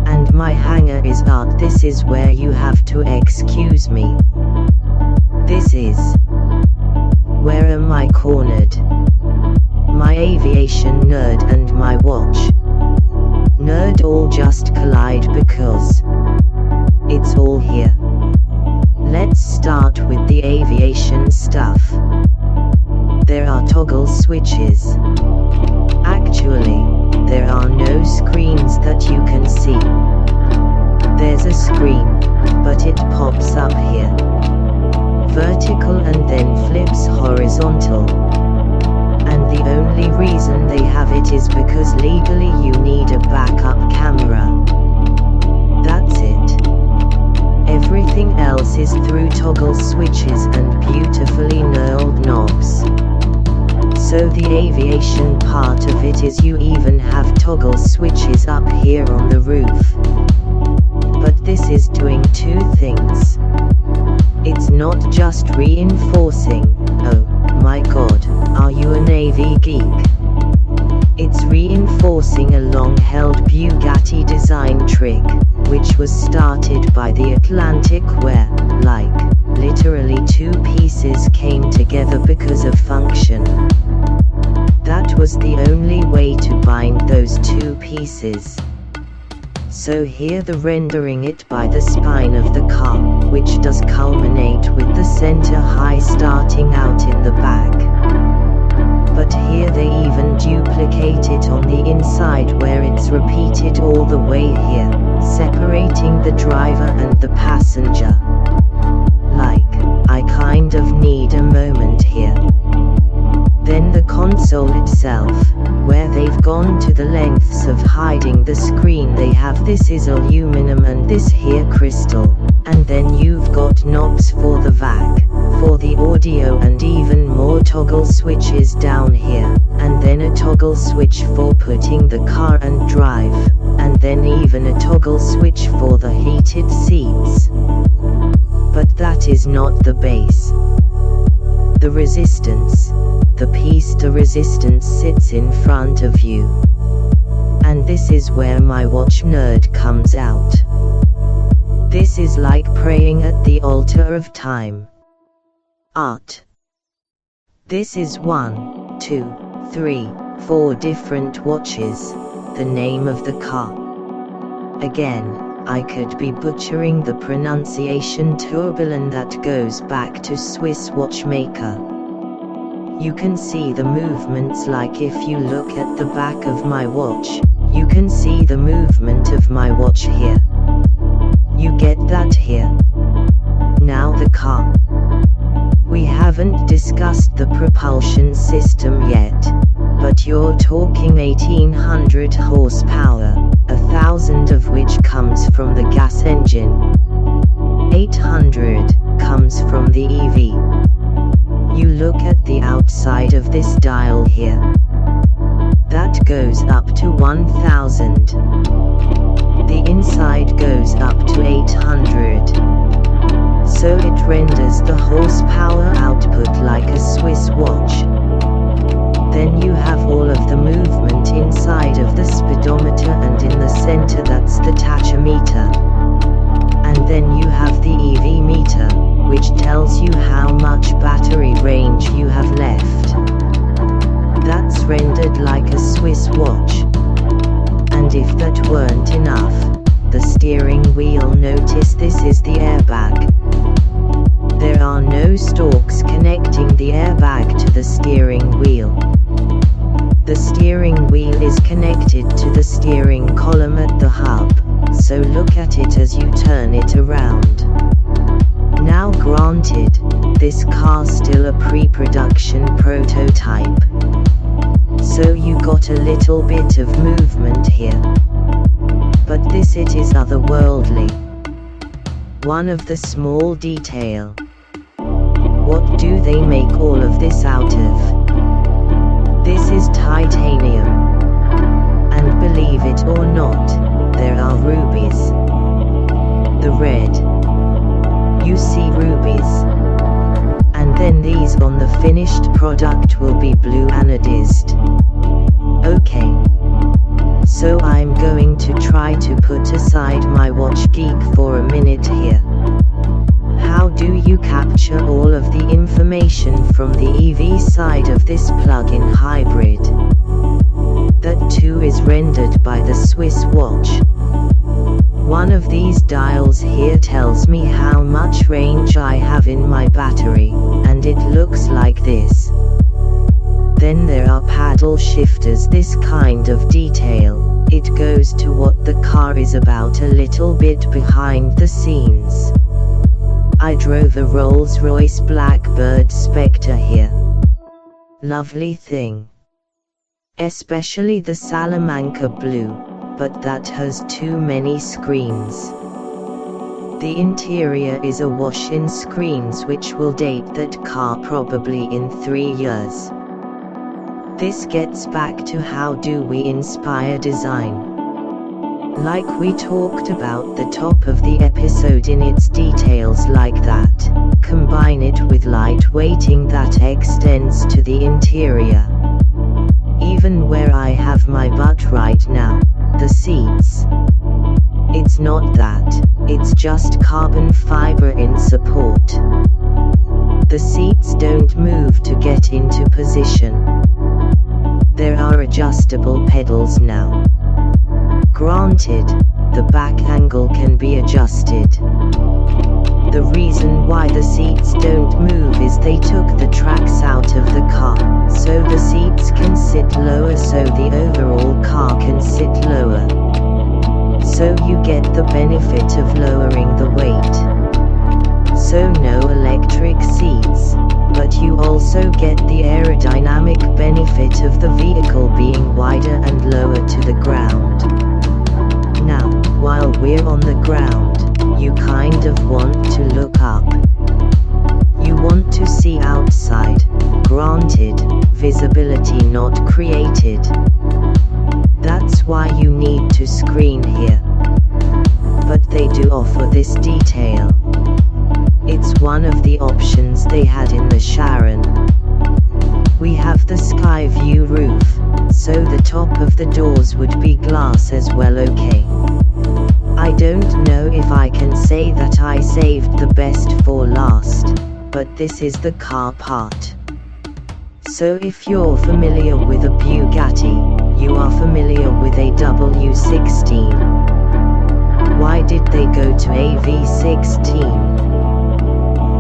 And my hanger is art. This is where you have to excuse me. This is... Where am I cornered? My aviation nerd and my watch nerd all just collide because it's all here. Let's start with the aviation stuff. There are toggle switches. Actually, there are no screens that you can see. There's a screen, but it pops up here. Vertical and then flips horizontal. And the only reason they have it is because legally you need a backup camera. That's it. Everything else is through toggle switches and beautifully knurled knobs. So the aviation part of it is you even have toggle switches up here on the roof. But this is doing two things. It's not just reinforcing, oh my god, are you a Navy geek? It's reinforcing a long-held Bugatti design trick, which was started by the Atlantic where, like, literally two pieces came together because of function. That was the only way to bind those two pieces. So here the rendering it by the spine of the car, which does culminate with the center high starting out in the back. But here they even duplicate it on the inside where it's repeated all the way here, separating the driver and the passenger. Like, I kind of need a moment here. Then the console itself, where they've gone to the lengths of hiding the screen. They have this is aluminum and this here crystal, and then you've got knobs for the VAC, for the audio, and even more toggle switches down here, and then a toggle switch for putting the car and drive, and then even a toggle switch for the heated seats. But that is not the base. The resistance, the piece de resistance sits in front of you. And this is where my watch nerd comes out. This is like praying at the altar of time. Art. This is 1, 2, 3, 4 different watches, the name of the car. Again, I could be butchering the pronunciation tourbillon that goes back to Swiss watchmaker. You can see the movements, like if you look at the back of my watch, you can see the movement of my watch here. You get that here. Now the car. We haven't discussed the propulsion system yet, but you're talking 1800 horsepower, 1000 of which comes from the gas engine. 800 comes from the EV. You look at the outside of this dial here. That goes up to 1000. The inside goes up to 800. So it renders the horsepower output like a Swiss watch. Then you have all of the movement inside of the speedometer, and in the center that's the tachometer. And then you have the EV meter, which tells you how much battery range you have left. That's rendered like a Swiss watch. And if that weren't enough, the steering wheel, notice this is the airbag. There are no stalks connecting the airbag to the steering wheel. The steering wheel is connected to the steering column at the hub, so look at it as you turn it around. Now granted, this car's still a pre-production prototype. So you got a little bit of movement here. But this it is otherworldly. One of the small detail. What do they make all of this out of? This is titanium. And believe it or not, there are rubies. The red. You see rubies. And then these on the finished product will be blue anodized. Okay. So I'm going to try to put aside my watch geek for a minute here. How do you capture all of the information from the EV side of this plug-in hybrid? That too is rendered by the Swiss watch. One of these dials here tells me how much range I have in my battery, and it looks like this. Then there are paddle shifters, this kind of detail. It goes to what the car is about a little bit behind the scenes. I drove a Rolls-Royce Blackbird Spectre here. Lovely thing. Especially the Salamanca blue, but that has too many screens. The interior is awash in screens which will date that car probably in 3 years. This gets back to how do we inspire design. Like we talked about the top of the episode in its details like that, combine it with light weighting that extends to the interior. Even where I have my butt right now, the seats. It's not that, it's just carbon fiber in support. The seats don't move to get into position. There are adjustable pedals now. Granted, the back angle can be adjusted. The reason why the seats don't move is they took the tracks out of the car, so the seats can sit lower, so the overall car can sit lower. So you get the benefit of lowering the weight. So no electric seats, but you also get the aerodynamic benefit of the vehicle being wider and lower to the ground. Now, while we're on the ground, you kind of want to look up. You want to see outside. Granted, visibility not created. That's why you need to screen here. But they do offer this detail. It's one of the options they had in the Chiron. We have the sky view roof, so the top of the doors would be glass as well. Okay. I don't know if I can say that I saved the best for last, but this is the car part. So if you're familiar with a Bugatti, you are familiar with a W16. Why did they go to a V16?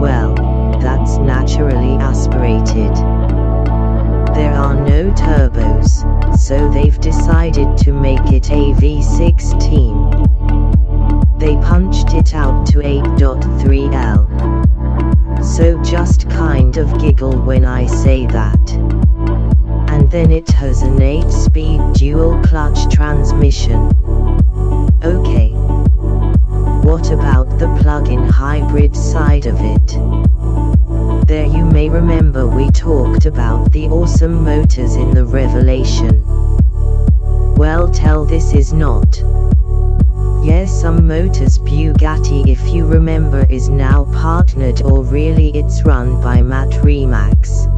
Well, that's naturally aspirated. There are no turbos, so they've decided to make it a V16. They punched it out to 8.3L. So just kind of giggle when I say that. And then it has an 8-speed dual clutch transmission. Okay. What about the plug-in hybrid side of it? There you may remember we talked about the awesome motors in the Revelation. Well, this is not. Yes, some motors Bugatti, if you remember, is now partnered, or really it's run by Matt Remax.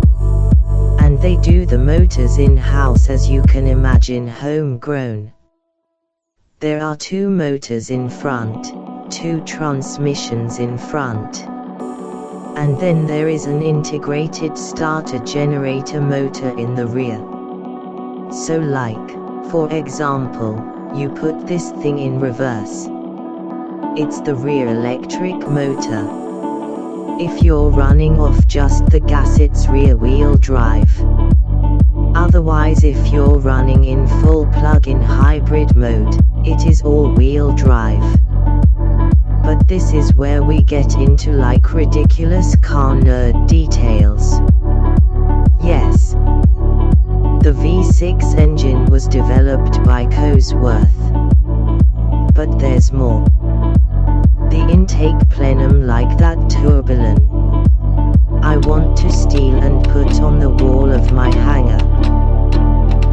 And they do the motors in-house, as you can imagine, homegrown. There are 2 motors in front, 2 transmissions in front. And then there is an integrated starter generator motor in the rear. So like, for example, you put this thing in reverse. It's the rear electric motor. If you're running off just the gas, it's rear wheel drive. Otherwise, if you're running in full plug-in hybrid mode, it is all-wheel drive. But this is where we get into like ridiculous car nerd details. Yes. The V6 engine was developed by Cosworth. But there's more. The intake plenum, like that turbulin, I want to steal and put on the wall of my hangar.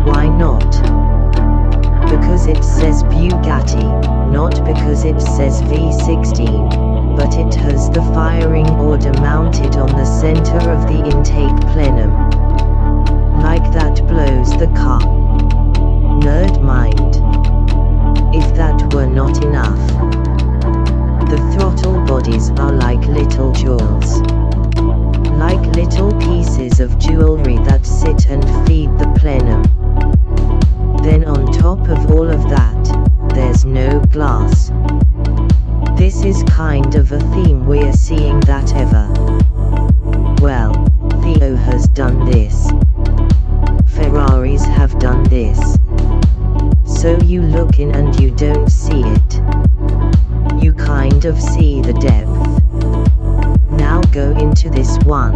Why not? Because it says Bugatti, not because it says V16, but it has the firing order mounted on the center of the intake plenum. Like that blows the car. Nerd mind. If that were not enough, the throttle bodies are like little jewels. Like little pieces of jewelry that sit and feed the plenum. Then on top of all of that, there's no glass. This is kind of a theme we're seeing that ever. Well, Theo has done this. Ferraris have done this. So you look in and you don't see it. You kind of see the depth. Now go into this one.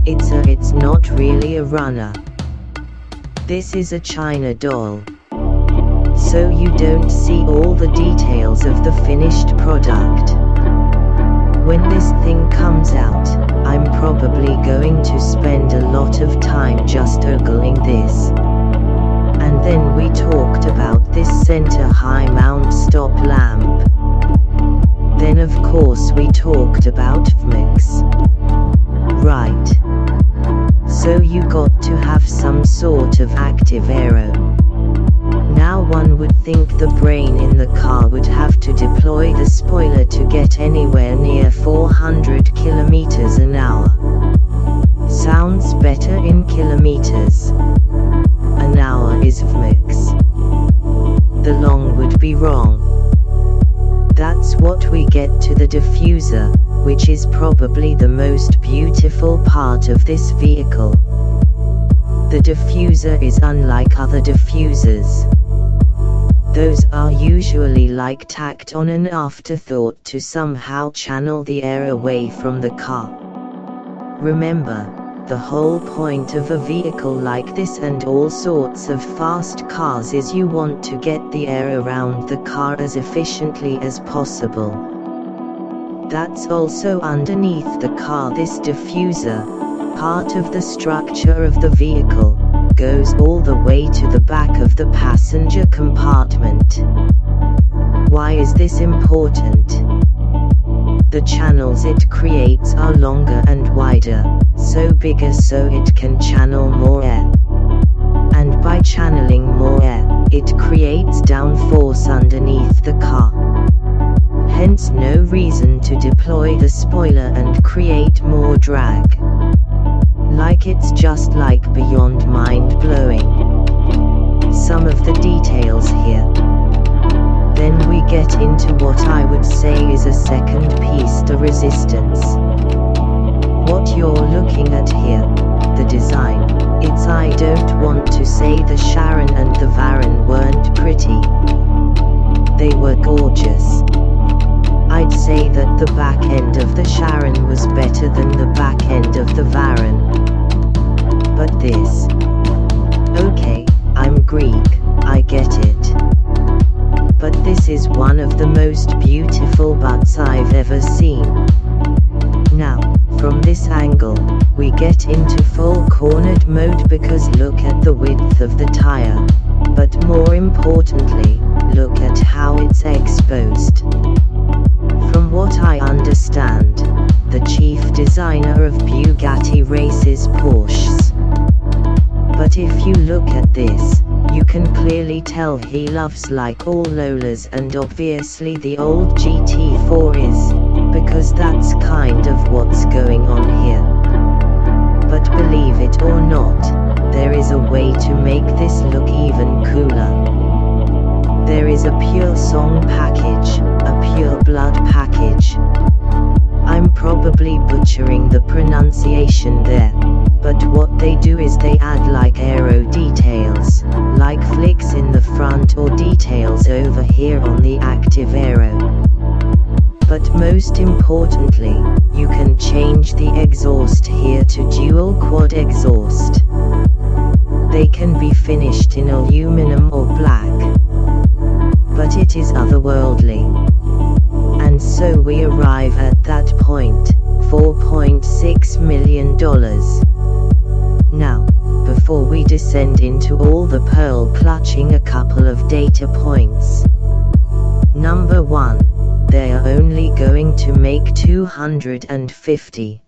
It's not really a runner. This is a China doll. So you don't see all the details of the finished product. When this thing comes out, I'm probably going to spend a lot of time just ogling this. And then we talked about this center high mount stop lamp. Then of course we talked about VMix. Right. So you got to have some sort of active aero. Now one would think the brain in the car would have to deploy the spoiler to get anywhere near 400 kilometers an hour. Sounds better in kilometers. An hour is vmix. The long would be wrong. That's what we get to the diffuser, which is probably the most beautiful part of this vehicle. The diffuser is unlike other diffusers. Those are usually like tacked on an afterthought to somehow channel the air away from the car. Remember, the whole point of a vehicle like this and all sorts of fast cars is you want to get the air around the car as efficiently as possible. That's also underneath the car. This diffuser, part of the structure of the vehicle, goes all the way to the back of the passenger compartment. Why is this important? The channels it creates are longer and wider, so bigger so it can channel more air. And by channeling more air, it creates downforce underneath the car. Hence no reason to deploy the spoiler and create more drag. Like it's just like beyond mind-blowing. Some of the details here. Then we get into what I would say is a second piece de resistance. What you're looking at here, the design, I don't want to say the Chiron and the Varon weren't pretty. They were gorgeous. I'd say that the back end of the Chiron was better than the back end of the Varon. But this. Okay, I'm Greek, I get it. But this is one of the most beautiful butts I've ever seen. Now, from this angle, we get into full cornered mode because look at the width of the tire. But more importantly, look at how it's exposed. From what I understand, the chief designer of Bugatti races Porsches. But if you look at this, you can clearly tell he loves like all Lolas, and obviously the old GT4 is, because that's kind of what's going on here. But believe it or not, there is a way to make this look even cooler. There is a pure song package, a pure blood package. I'm probably butchering the pronunciation there, but what they do is they add like aero details, like flicks in the front or details over here on the active aero. But most importantly, you can change the exhaust here to dual quad exhaust. They can be finished in aluminum or black. But it is otherworldly. And so we arrive at that point, $4.6 million. Now, before we descend into all the pearl clutching, a couple of data points. Number 1, they are only going to make 250.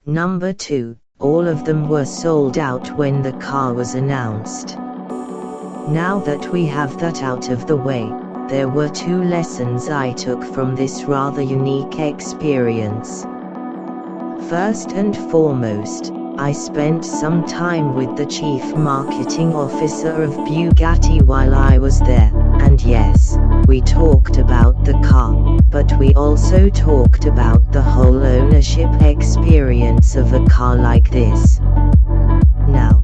Number 2, all of them were sold out when the car was announced. Now that we have that out of the way, there were 2 lessons I took from this rather unique experience. First and foremost, I spent some time with the chief marketing officer of Bugatti while I was there, and yes, we talked about the car, but we also talked about the whole ownership experience of a car like this. Now,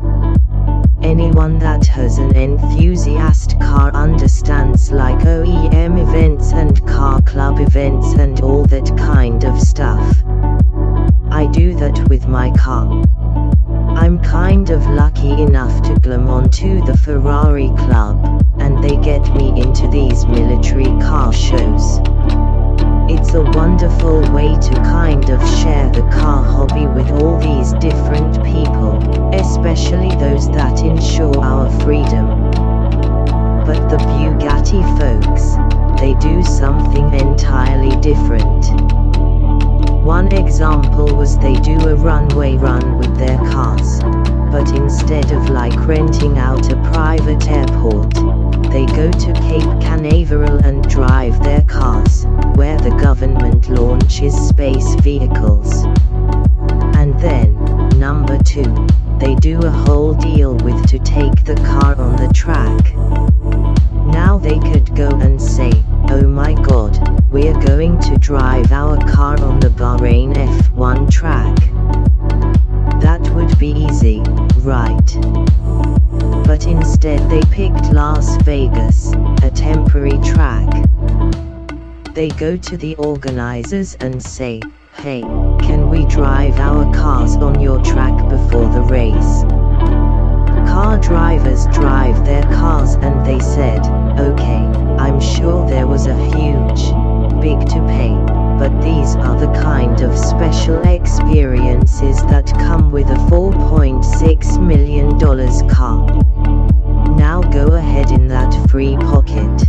anyone that has an enthusiast car understands like OEM events and car club events and all that kind of stuff. I do that with my car. I'm kind of lucky enough to glom onto the Ferrari club, and they get me into these military car shows. It's a wonderful way to kind of share the car hobby with all these different people, especially those that ensure our freedom. But the Bugatti folks, they do something entirely different. One example was they do a runway run with their cars. But instead of like renting out a private airport, they go to Cape Canaveral and drive their cars, where the government launches space vehicles. And then, number 2, they do a whole deal with to take the car on the track. Now they could go and say, oh my god, we're going to drive our car on the Bahrain F1 track. That would be easy, right? But instead they picked Las Vegas, a temporary track. They go to the organizers and say, hey, can we drive our cars on your track before the race? Car drivers drive their cars and they said, okay, I'm sure there was a huge, big to pay, but these are the kind of special experiences that come with a $4.6 million car. Now go ahead in that free pocket.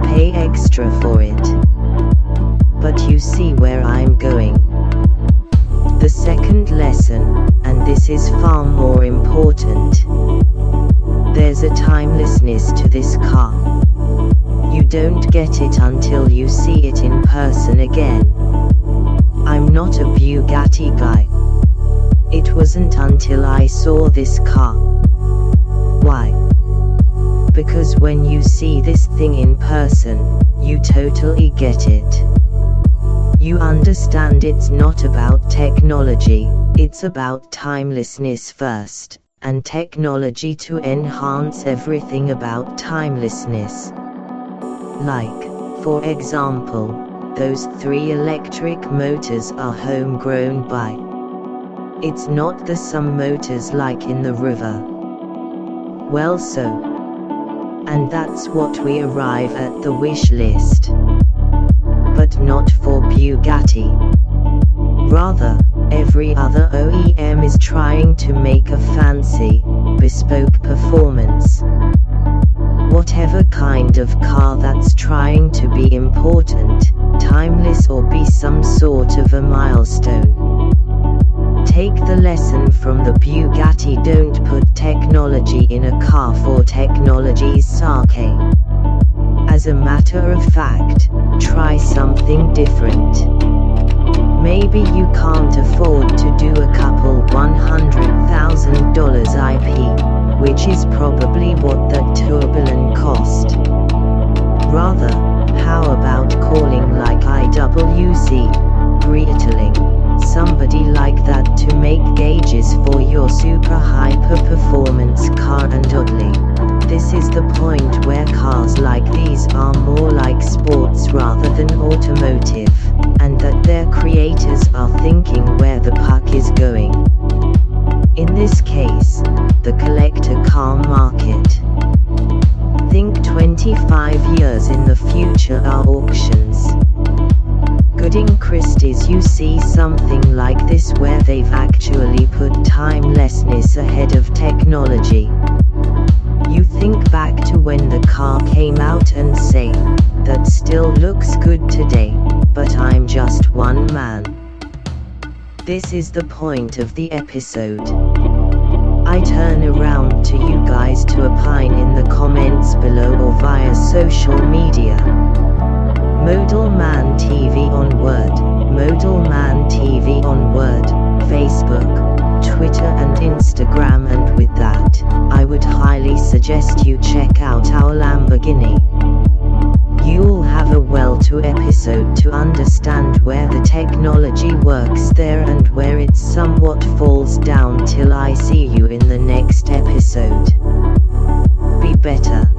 Pay extra for it. But you see where I'm going. The second lesson, and this is far more important. There's a timelessness to this car. You don't get it until you see it in person again. I'm not a Bugatti guy. It wasn't until I saw this car. Why? Because when you see this thing in person, you totally get it. You understand it's not about technology, it's about timelessness first, and technology to enhance everything about timelessness. Like, for example, those 3 electric motors are homegrown by. It's not the some motors like in the river. Well so. And that's what we arrive at the wish list. But not for Bugatti. Rather, every other OEM is trying to make a fancy, bespoke performance. Whatever kind of car that's trying to be important, timeless or be some sort of a milestone. Take the lesson from the Bugatti: don't put technology in a car for technology's sake. As a matter of fact, try something different. Maybe you can't afford to do a couple $100,000 IP, which is probably what that turbulent cost. Rather, how about calling like IWC, Breitling, somebody like that to make gauges for your super hyper performance car? And oddly, this is the point where cars like these are more like sports rather than automotive, and that their creators are thinking where the puck is going. In this case, the collector car market. Think 25 years in the future are auctions. Gooding Christie's, you see something like this where they've actually put timelessness ahead of technology. You think back to when the car came out and say, that still looks good today, but I'm just one man. This is the point of the episode. I turn around to you guys to opine in the comments below or via social media. Modal Man TV on Word, Modal Man TV on Word, Facebook, Twitter and Instagram. And with that, I would highly suggest you check out our Lamborghini. You'll have a well-to episode to understand where the technology works there and where it somewhat falls down. Till I see you in the next episode. Be better.